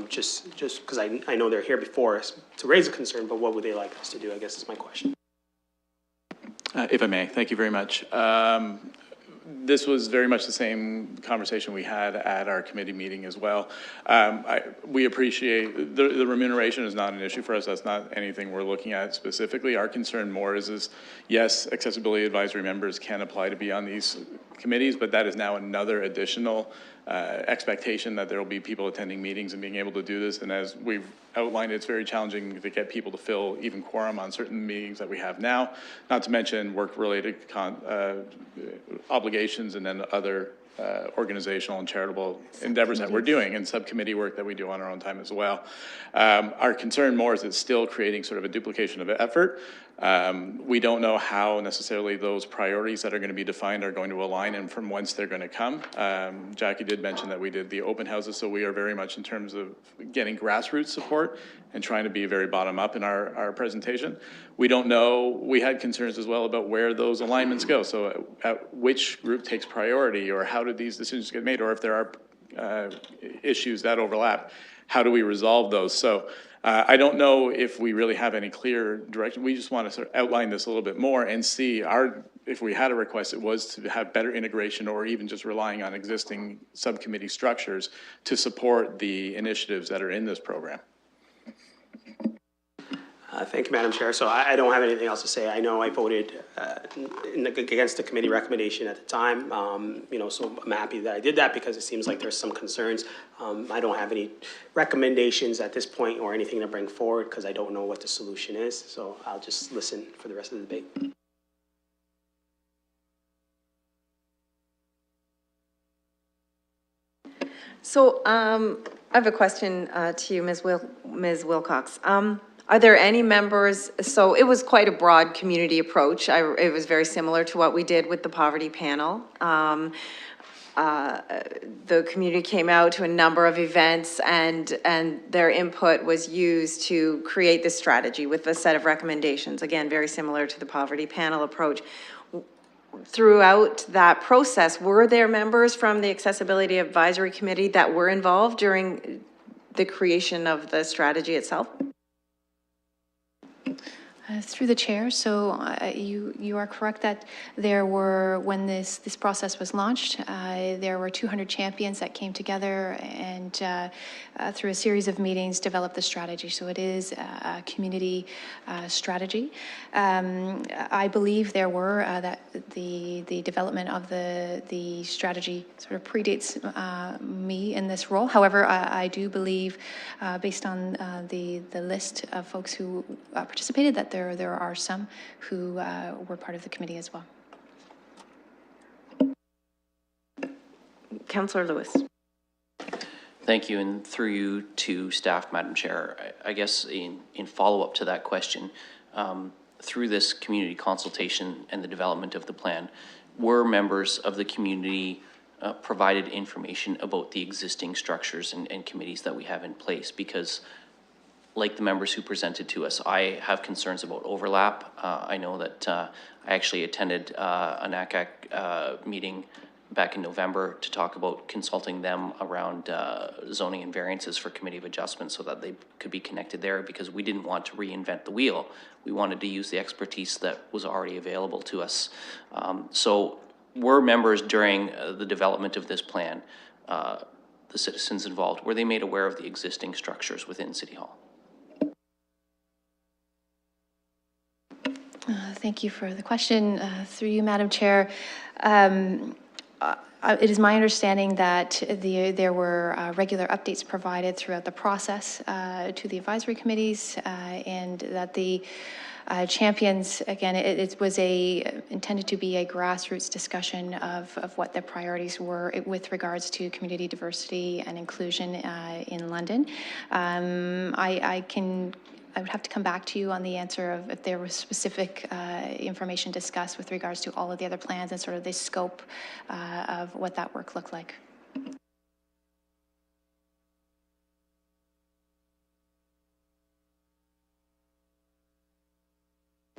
Just because I know they're here before us to raise a concern, but what would they like us to do, I guess is my question. If I may, thank you very much. This was very much the same conversation we had at our committee meeting as well. We appreciate the remuneration is not an issue for us. That's not anything we're looking at specifically. Our concern more is yes, accessibility advisory members can apply to be on these committees, but that is now another additional expectation that there will be people attending meetings and being able to do this. And as we've outlined, it's very challenging to get people to fill even quorum on certain meetings that we have now, not to mention work-related obligations and then other organizational and charitable endeavors that we're doing and subcommittee work that we do on our own time as well. Our concern more is it's still creating sort of a duplication of effort. We don't know how necessarily those priorities that are going to be defined are going to align and from whence they're going to come. Jackie did mention that we did the open houses, so we are very much in terms of getting grassroots support and trying to be very bottom up in our presentation. We don't know, we had concerns as well about where those alignments go. So which group takes priority, or how did these decisions get made, or if there are issues that overlap, how do we resolve those? So I don't know if we really have any clear direction. We just want to sort of outline this a little bit more and see if we had a request, it was to have better integration or even just relying on existing subcommittee structures to support the initiatives that are in this program. Thank you, Madam Chair. So I don't have anything else to say. I know I voted against the committee recommendation at the time, so I'm happy that I did that because it seems like there's some concerns. I don't have any recommendations at this point or anything to bring forward because I don't know what the solution is. So I'll just listen for the rest of the debate. So I have a question to you, Ms. Wilcox. Are there any members, so it was quite a broad community approach. It was very similar to what we did with the poverty panel. The community came out to a number of events and their input was used to create this strategy with a set of recommendations. Again, very similar to the poverty panel approach. Throughout that process, were there members from the Accessibility Advisory Committee that were involved during the creation of the strategy itself? Through the chair, so you are correct that there were, when this process was launched, there were 200 champions that came together and through a series of meetings developed the strategy. So it is a community strategy. I believe there were that the development of the strategy sort of predates me in this role. However, I do believe, based on the list of folks who participated, that there are some who were part of the committee as well. Councillor Lewis. Thank you, and through you to staff, Madam Chair. I guess in follow-up to that question, through this community consultation and the development of the plan, were members of the community provided information about the existing structures and committees that we have in place? Because like the members who presented to us, I have concerns about overlap. I know that I actually attended an ACAC meeting back in November to talk about consulting them around zoning and variances for Committee of Adjustment so that they could be connected there, because we didn't want to reinvent the wheel. We wanted to use the expertise that was already available to us. So were members during the development of this plan, the citizens involved, were they made aware of the existing structures within City Hall? Thank you for the question. Through you, Madam Chair. It is my understanding that there were regular updates provided throughout the process to the advisory committees, and that the champions, again, it was intended to be a grassroots discussion of what the priorities were with regards to community diversity and inclusion in London. I would have to come back to you on the answer of if there was specific information discussed with regards to all of the other plans and sort of the scope of what that work looked like.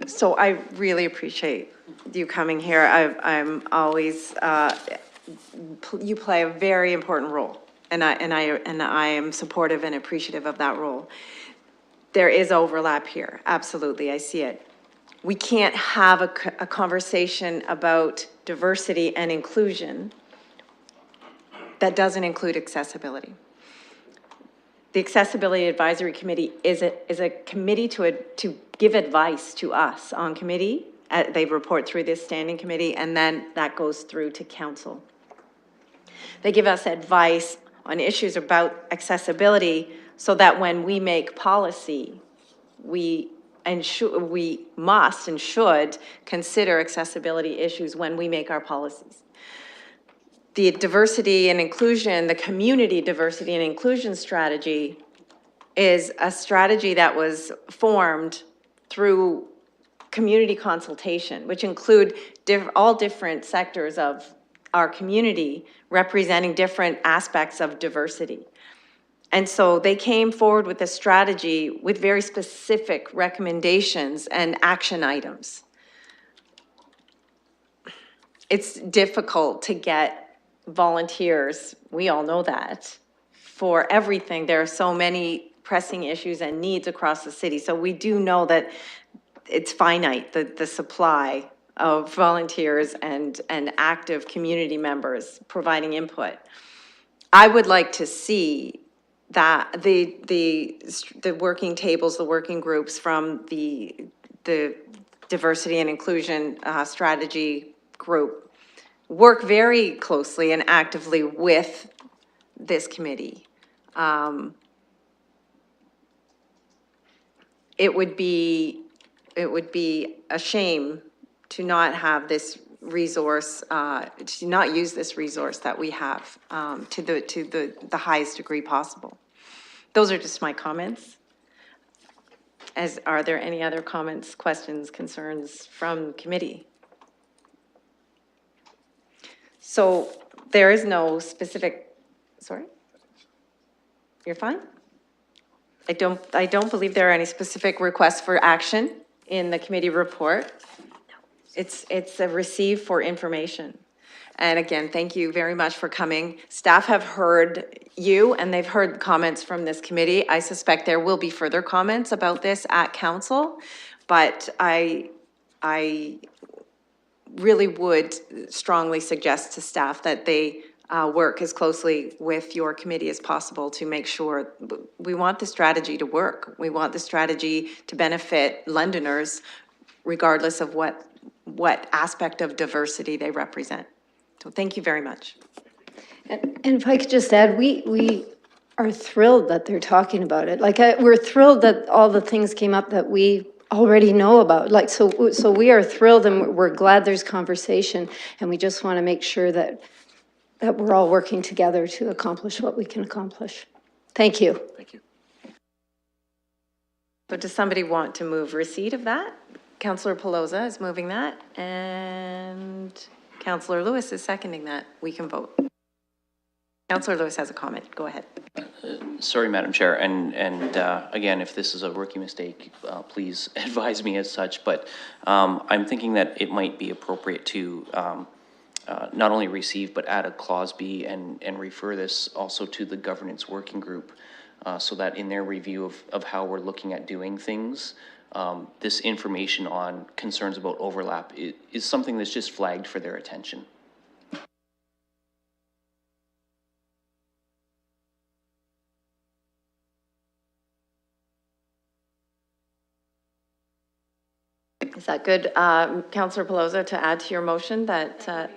So I really appreciate you coming here. I'm always, you play a very important role, and I am supportive and appreciative of that role. There is overlap here, absolutely, I see it. We can't have a conversation about diversity and inclusion that doesn't include accessibility. The Accessibility Advisory Committee is a committee to give advice to us on committee. They report through this standing committee, and then that goes through to council. They give us advice on issues about accessibility, so that when we make policy, we must and should consider accessibility issues when we make our policies. The diversity and inclusion, the community diversity and inclusion strategy is a strategy that was formed through community consultation, which include all different sectors of our community representing different aspects of diversity. And so they came forward with a strategy with very specific recommendations and action items. It's difficult to get volunteers, we all know that, for everything. There are so many pressing issues and needs across the city. So we do know that it's finite, the supply of volunteers and active community members providing input. I would like to see that the working tables, the working groups from the diversity and inclusion strategy group work very closely and actively with this committee. It would be a shame to not have this resource, to not use this resource that we have to the highest degree possible. Those are just my comments. Are there any other comments, questions, concerns from committee? So there is no specific, sorry? You're fine? I don't believe there are any specific requests for action in the committee report. It's a receive for information. And again, thank you very much for coming. Staff have heard you and they've heard comments from this committee. I suspect there will be further comments about this at council, but I really would strongly suggest to staff that they work as closely with your committee as possible to make sure we want the strategy to work. We want the strategy to benefit Londoners regardless of what aspect of diversity they represent. So thank you very much. And if I could just add, we are thrilled that they're talking about it. Like, we're thrilled that all the things came up that we already know about. Like, so we are thrilled and we're glad there's conversation, and we just want to make sure that we're all working together to accomplish what we can accomplish. Thank you. Thank you. So does somebody want to move receipt of that? Councillor Pelosa is moving that, and Councillor Lewis is seconding that. We can vote. Councillor Lewis has a comment. Go ahead. Sorry, Madam Chair, and again, if this is a rookie mistake, please advise me as such, but I'm thinking that it might be appropriate to not only receive, but add a clause B and refer this also to the governance working group, so that in their review of how we're looking at doing things, this information on concerns about overlap is something that's just flagged for their attention. Is that good, Councillor Pelosa, to add to your motion that?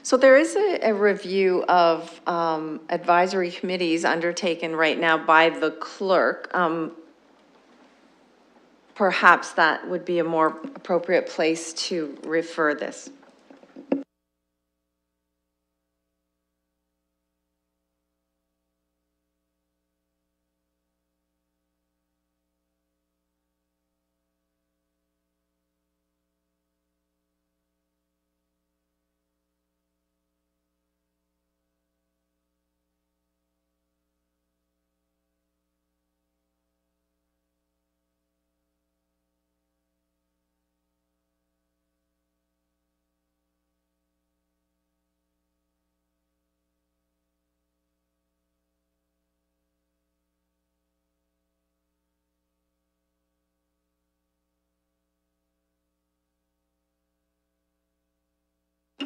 So there is a review of advisory committees undertaken right now by the clerk. Perhaps that would be a more appropriate place to refer this.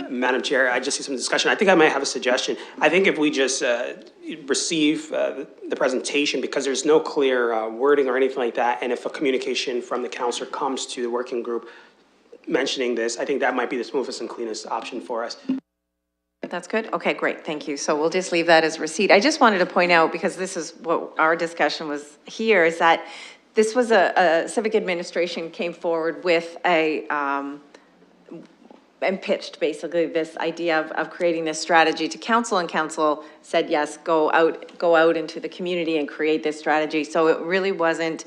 Madam Chair, I just see some discussion. I think I might have a suggestion. I think if we just receive the presentation, because there's no clear wording or anything like that, and if a communication from the councillor comes to the working group mentioning this, I think that might be the smoothest and cleanest option for us. That's good? Okay, great, thank you. So we'll just leave that as receipt. I just wanted to point out, because this is what our discussion was here, is that this was a civic administration came forward with a, and pitched basically this idea of creating this strategy to council, and council said, yes, go out into the community and create this strategy. So it really wasn't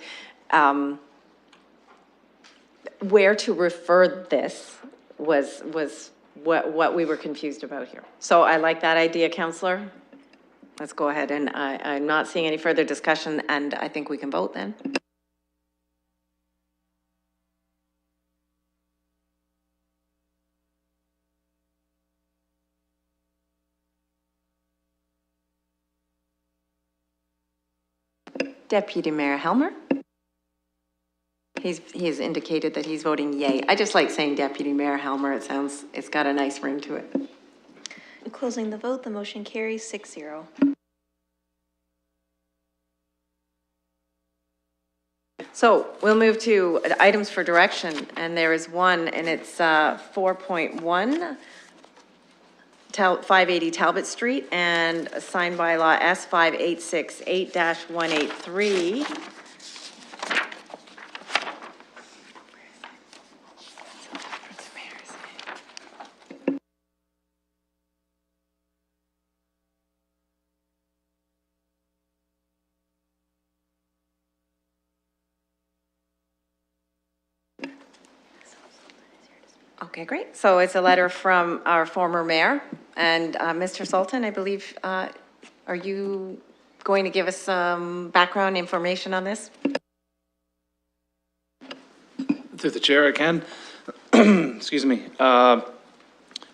where to refer this was what we were confused about here. So I like that idea, Councillor. Let's go ahead, and I'm not seeing any further discussion, and I think we can vote then. Deputy Mayor Helmer. He has indicated that he's voting yay. I just like saying Deputy Mayor Helmer. It's got a nice ring to it. Closing the vote, the motion carries 6-0. So we'll move to items for direction, and there is one, and it's 4.1, 580 Talbot Street, and signed by law S5868-183. Okay, great. So it's a letter from our former mayor, and Mr. Sultan, I believe, are you going to give us some background information on this? Through the chair, I can. Excuse me. What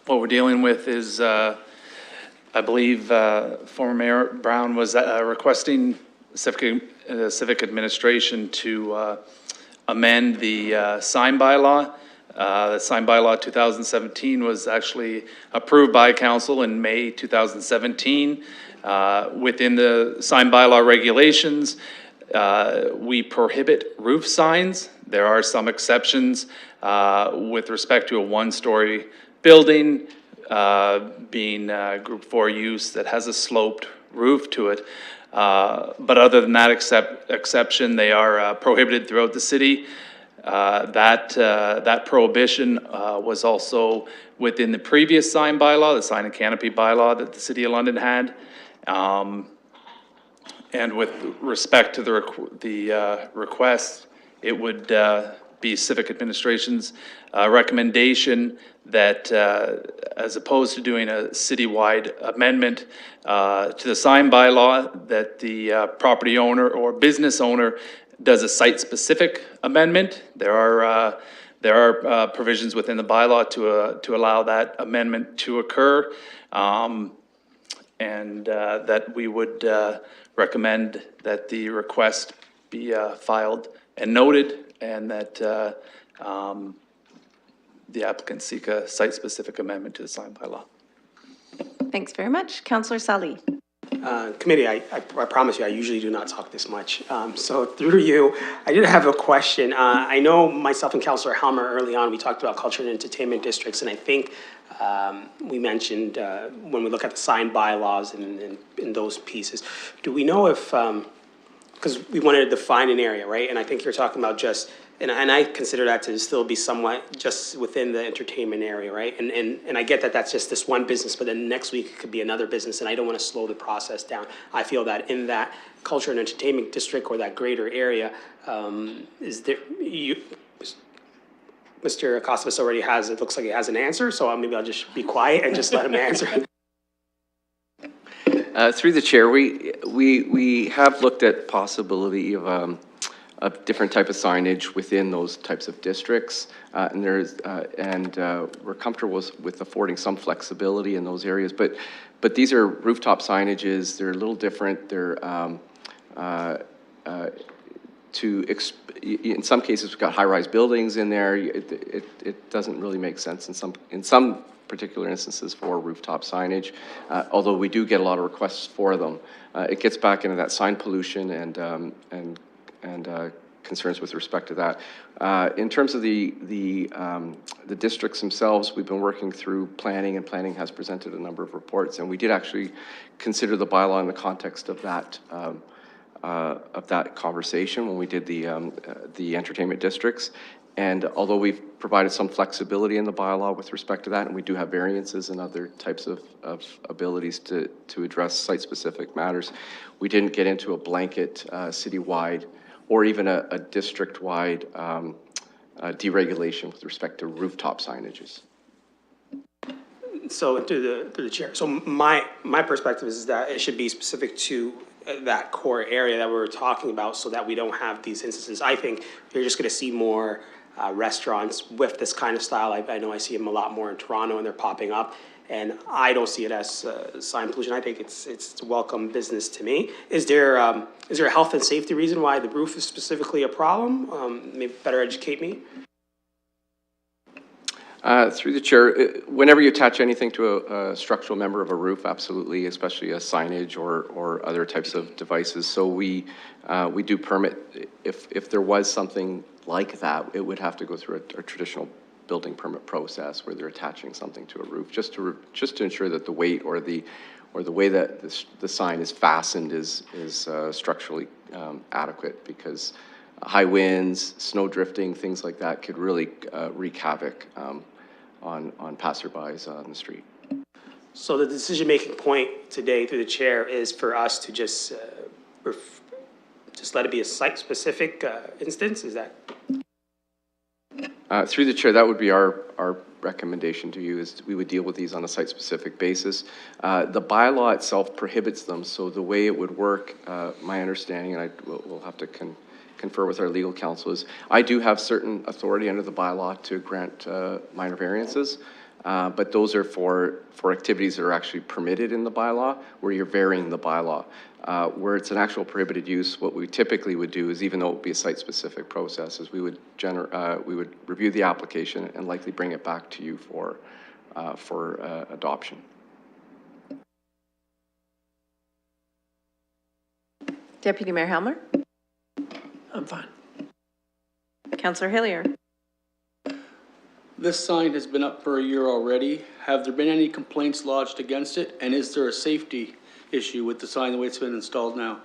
we're dealing with is, I believe, former Mayor Brown was requesting civic administration to amend the sign bylaw. The sign bylaw 2017 was actually approved by council in May 2017. Within the sign bylaw regulations, we prohibit roof signs. There are some exceptions with respect to a one-story building being Group 4 use that has a sloped roof to it. But other than that exception, they are prohibited throughout the city. That prohibition was also within the previous sign bylaw, the sign and canopy bylaw that the City of London had. And with respect to the request, it would be Civic Administration's recommendation that as opposed to doing a citywide amendment to the sign bylaw, that the property owner or business owner does a site-specific amendment. There are provisions within the bylaw to allow that amendment to occur, and that we would recommend that the request be filed and noted, and that the applicant seek a site-specific amendment to the sign bylaw. Thanks very much. Councillor Sali. Committee, I promise you, I usually do not talk this much. So through you, I did have a question. I know myself and Councillor Helmer early on, we talked about culture and entertainment districts, and I think we mentioned when we look at the sign bylaws and those pieces, do we know if, because we wanted to define an area, right? And I think you're talking about just, and I consider that to still be somewhat just within the entertainment area, right? And I get that that's just this one business, but then next week it could be another business, and I don't want to slow the process down. I feel that in that culture and entertainment district or that greater area, is there, Mr. Acosta already has, it looks like he has an answer, so maybe I'll just be quiet and just let him answer. Through the chair, we have looked at possibility of a different type of signage within those types of districts, and we're comfortable with affording some flexibility in those areas. But these are rooftop signages. They're a little different. They're in some cases we've got high-rise buildings in there. It doesn't really make sense in some particular instances for rooftop signage, although we do get a lot of requests for them. It gets back into that sign pollution and concerns with respect to that. In terms of the districts themselves, we've been working through planning, and planning has presented a number of reports, and we did actually consider the bylaw in the context of that conversation when we did the entertainment districts. And although we've provided some flexibility in the bylaw with respect to that, and we do have variances and other types of abilities to address site-specific matters, we didn't get into a blanket citywide or even a district-wide deregulation with respect to rooftop signages. So to the chair, so my perspective is that it should be specific to that core area that we were talking about, so that we don't have these instances. I think you're just going to see more restaurants with this kind of style. I know I see them a lot more in Toronto, and they're popping up, and I don't see it as sign pollution. I think it's welcome business to me. Is there a health and safety reason why the roof is specifically a problem? Maybe better educate me. Through the chair, whenever you attach anything to a structural member of a roof, absolutely, especially a signage or other types of devices. So we do permit, if there was something like that, it would have to go through a traditional building permit process where they're attaching something to a roof, just to ensure that the weight or the way that the sign is fastened is structurally adequate, because high winds, snow drifting, things like that could really wreak havoc on passerbys on the street. So the decision-making point today through the chair is for us to just let it be a site-specific instance, is that? Through the chair, that would be our recommendation to you, is we would deal with these on a site-specific basis. The bylaw itself prohibits them, so the way it would work, my understanding, and we'll have to confer with our legal counsel, is I do have certain authority under the bylaw to grant minor variances. But those are for activities that are actually permitted in the bylaw, where you're varying the bylaw. Where it's an actual prohibited use, what we typically would do is, even though it would be a site-specific process, is we would review the application and likely bring it back to you for adoption. Deputy Mayor Helmer? I'm fine. Councillor Hillier? This sign has been up for a year already. Have there been any complaints lodged against it? And is there a safety issue with the sign the way it's been installed now?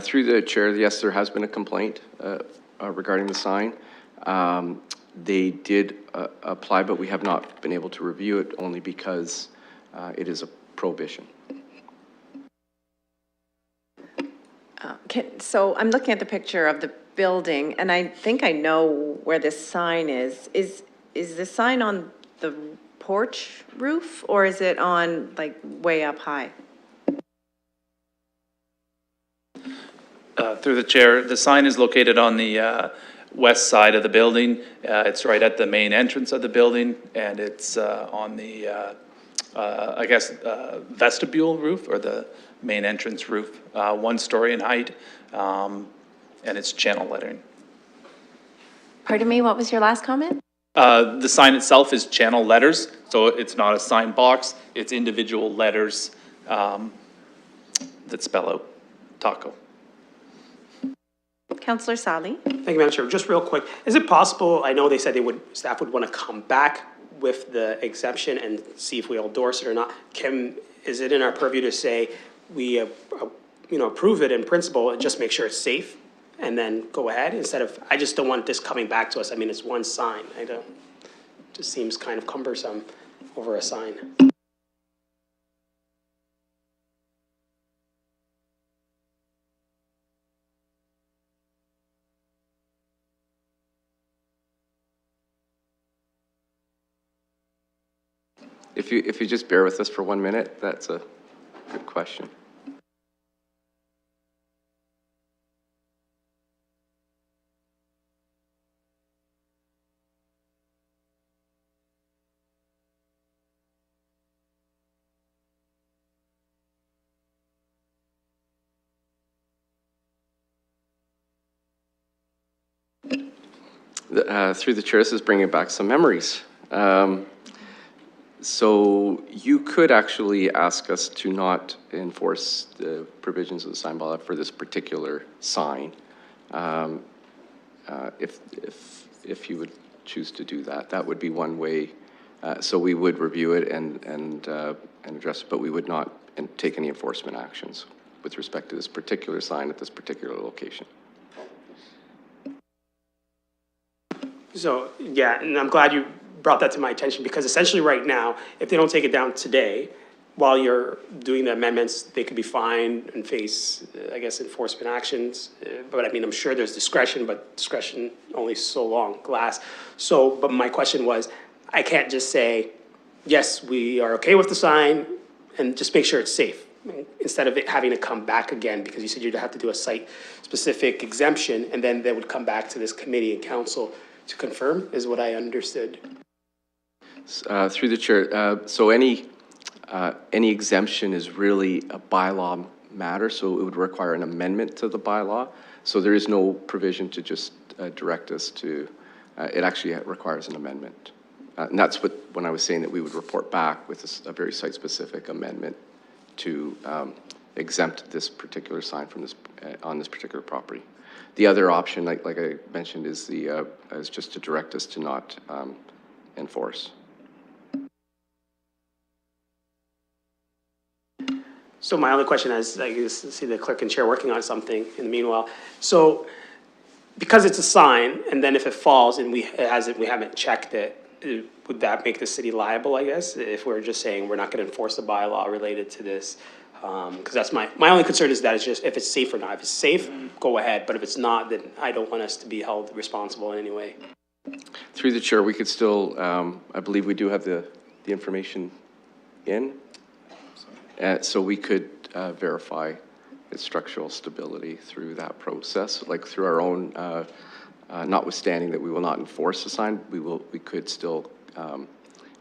Through the chair, yes, there has been a complaint regarding the sign. They did apply, but we have not been able to review it only because it is a prohibition. So I'm looking at the picture of the building, and I think I know where this sign is. Is the sign on the porch roof, or is it on, like, way up high? Through the chair, the sign is located on the west side of the building. It's right at the main entrance of the building, and it's on the, I guess, vestibule roof, or the main entrance roof, 1 story in height, and it's channel lettering. Pardon me, what was your last comment? The sign itself is channel letters, so it's not a sign box, it's individual letters that spell out taco. Councillor Sally? Thank you, Madam Chair. Just real quick, is it possible, I know they said staff would want to come back with the exemption and see if we'll endorse it or not. Is it in our purview to say we, approve it in principle and just make sure it's safe and then go ahead instead of, I just don't want this coming back to us. I mean, it's one sign. Just seems kind of cumbersome over a sign. If you just bear with us for 1 minute, that's a good question. Through the chair, this is bringing back some memories. So you could actually ask us to not enforce the provisions of the sign bylaw for this particular sign, if you would choose to do that. That would be one way. So we would review it and address it, but we would not take any enforcement actions with respect to this particular sign at this particular location. So, yeah, and I'm glad you brought that to my attention, because essentially right now, if they don't take it down today, while you're doing the amendments, they could be fined and face, I guess, enforcement actions. But I mean, I'm sure there's discretion, but discretion only so long lasts. So, but my question was, I can't just say, yes, we are okay with the sign, and just make sure it's safe, instead of it having to come back again, because you said you'd have to do a site-specific exemption, and then they would come back to this committee and council to confirm, is what I understood. Through the chair, so any exemption is really a bylaw matter, so it would require an amendment to the bylaw. So there is no provision to just direct us to, it actually requires an amendment. And that's when I was saying that we would report back with a very site-specific amendment to exempt this particular sign from this, on this particular property. The other option, like I mentioned, is just to direct us to not enforce. So my other question is, I guess, see the clerk and chair working on something in the meanwhile. So because it's a sign, and then if it falls and we haven't checked it, would that make the city liable, I guess, if we're just saying we're not going to enforce the bylaw related to this? Because that's my only concern is that it's just if it's safe or not. If it's safe, go ahead. But if it's not, then I don't want us to be held responsible in any way. Through the chair, we could still, I believe we do have the information in. So we could verify its structural stability through that process, like through our own, notwithstanding that we will not enforce the sign, we could still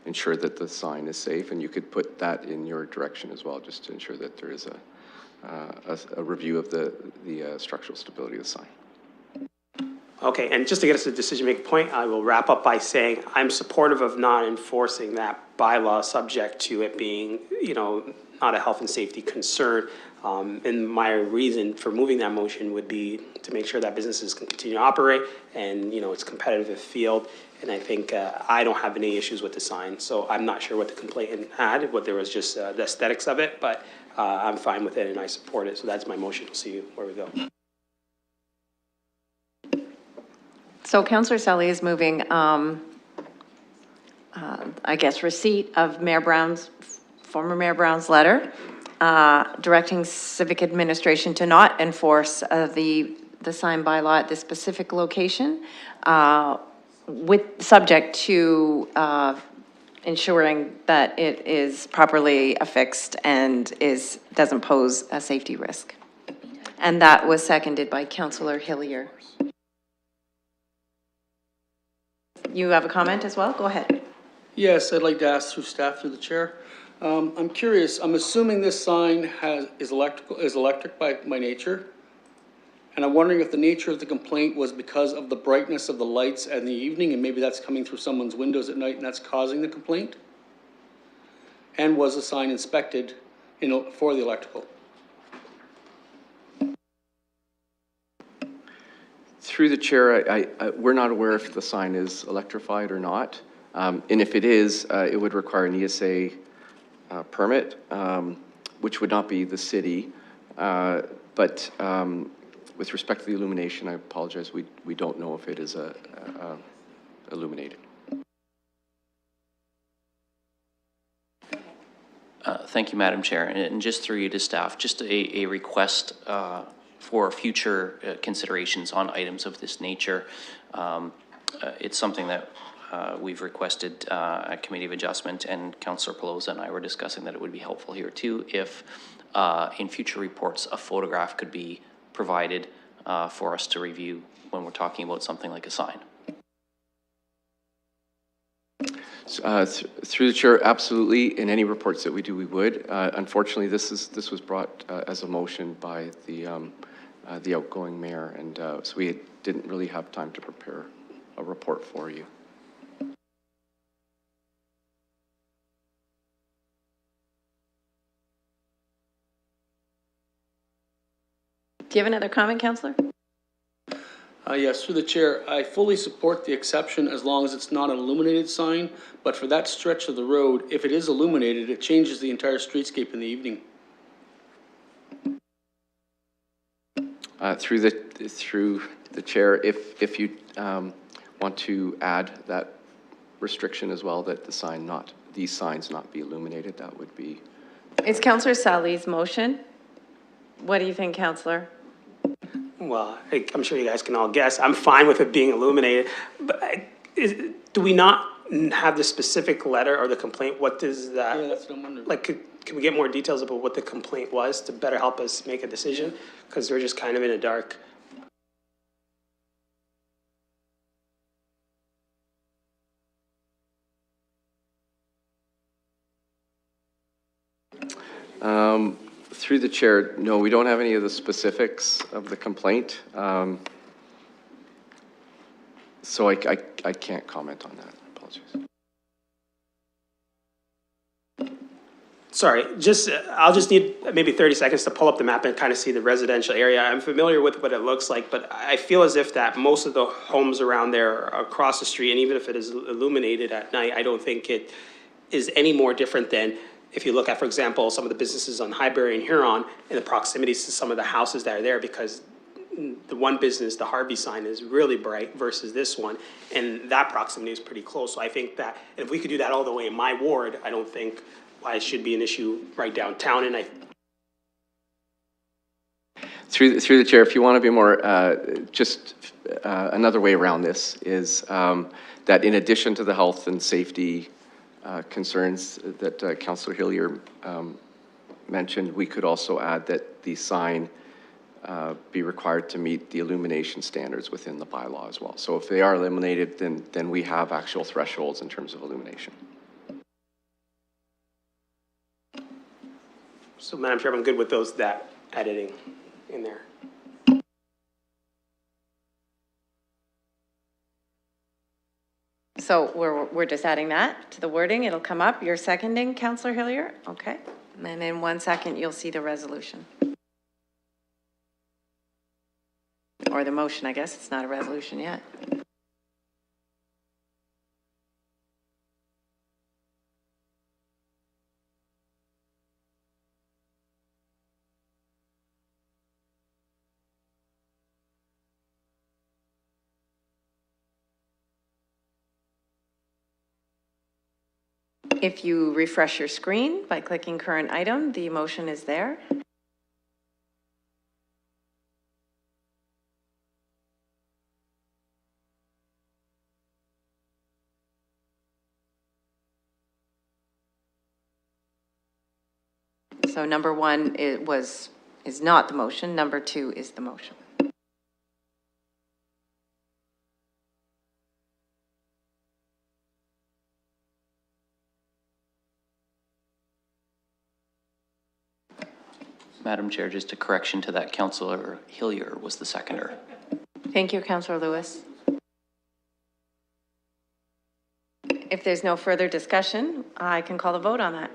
ensure that the sign is safe, and you could put that in your direction as well, just to ensure that there is a review of the structural stability of the sign. Okay, and just to get us to the decision-making point, I will wrap up by saying I'm supportive of not enforcing that bylaw subject to it being, you know, not a health and safety concern. And my reason for moving that motion would be to make sure that businesses can continue to operate and, you know, it's a competitive field. And I think I don't have any issues with the sign, so I'm not sure what the complainant had, what there was just the aesthetics of it, but I'm fine with it and I support it. So that's my motion. We'll see where we go. So Councillor Selly is moving, I guess, receipt of former Mayor Brown's letter directing civic administration to not enforce the sign bylaw at this specific location, subject to ensuring that it is properly affixed and doesn't pose a safety risk. And that was seconded by Councillor Hillier. You have a comment as well? Go ahead. Yes, I'd like to ask through staff, through the chair. I'm curious, I'm assuming this sign is electric by nature. And I'm wondering if the nature of the complaint was because of the brightness of the lights in the evening, and maybe that's coming through someone's windows at night and that's causing the complaint? And was the sign inspected for the electrical? Through the chair, we're not aware if the sign is electrified or not. And if it is, it would require an ESA permit, which would not be the city. But with respect to the illumination, I apologize, we don't know if it is illuminated. Thank you, Madam Chair. And just through you to staff, just a request for future considerations on items of this nature. It's something that we've requested at Committee of Adjustment, and Councillor Pelosa and I were discussing that it would be helpful here too if in future reports a photograph could be provided for us to review when we're talking about something like a sign. Through the chair, absolutely. In any reports that we do, we would. Unfortunately, this was brought as a motion by the outgoing mayor, and so we didn't really have time to prepare a report for you. Do you have another comment, Councillor? Yes, through the chair, I fully support the exception as long as it's not an illuminated sign, but for that stretch of the road, if it is illuminated, it changes the entire streetscape in the evening. Through the chair, if you want to add that restriction as well, that these signs not be illuminated, that would be. It's Councillor Sally's motion. What do you think, Councillor? Well, I'm sure you guys can all guess. I'm fine with it being illuminated, but do we not have the specific letter or the complaint? What does that? Yeah, that's what I'm wondering. Like, can we get more details about what the complaint was to better help us make a decision? Because we're just kind of in the dark. Through the chair, no, we don't have any of the specifics of the complaint. So I can't comment on that. Apologies. Sorry, I'll just need maybe 30 seconds to pull up the map and kind of see the residential area. I'm familiar with what it looks like, but I feel as if that most of the homes around there are across the street, and even if it is illuminated at night, I don't think it is any more different than if you look at, for example, some of the businesses on Highbury and Huron and the proximities to some of the houses that are there, because the one business, the Harvey sign, is really bright versus this one, and that proximity is pretty close. So I think that if we could do that all the way in my ward, I don't think why it should be an issue right downtown. And Through the chair, if you want to be more, another way around this is that in addition to the health and safety concerns that Councillor Hillier mentioned, we could also add that the sign be required to meet the illumination standards within the bylaw as well. So if they are eliminated, then we have actual thresholds in terms of illumination. So Madam Chair, I'm good with that editing in there. So we're just adding that to the wording. It'll come up. You're seconding, Councillor Hillier? Okay. And in 1 second, you'll see the resolution. Or the motion, I guess. It's not a resolution yet. If you refresh your screen by clicking current item, the motion is there. So number 1 is not the motion. Number 2 is the motion. Madam Chair, just a correction to that, Councillor Hillier was the seconder. Thank you, Councillor Lewis. If there's no further discussion, I can call the vote on that.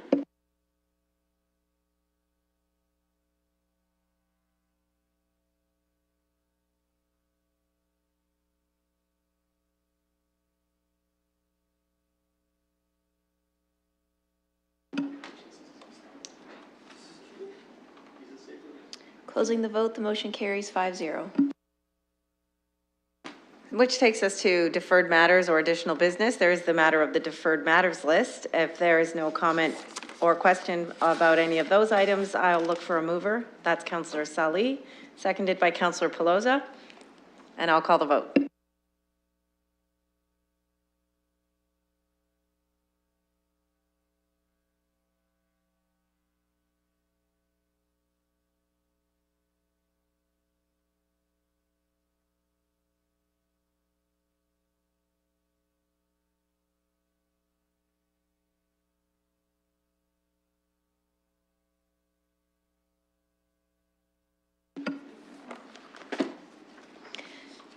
Closing the vote, the motion carries 5-0. Which takes us to deferred matters or additional business. There is the matter of the deferred matters list. If there is no comment or question about any of those items, I'll look for a mover. That's Councillor Sali, seconded by Councillor Pelosa, and I'll call the vote.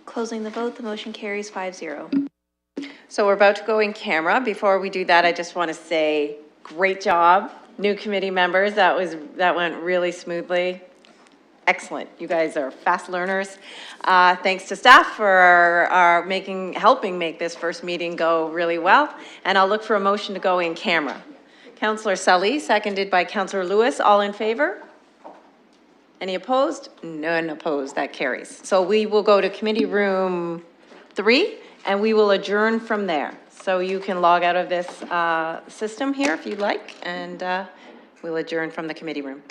Closing the vote, the motion carries 5-0. So we're about to go in camera. Before we do that, I just want to say, great job, new committee members. That went really smoothly. Excellent. You guys are fast learners. Thanks to staff for helping make this first meeting go really well. And I'll look for a motion to go in camera. Councillor Sully, seconded by Councillor Lewis. All in favor? Any opposed? None opposed. That carries. So we will go to committee room 3 and we will adjourn from there. So you can log out of this system here if you'd like, and we'll adjourn from the committee room.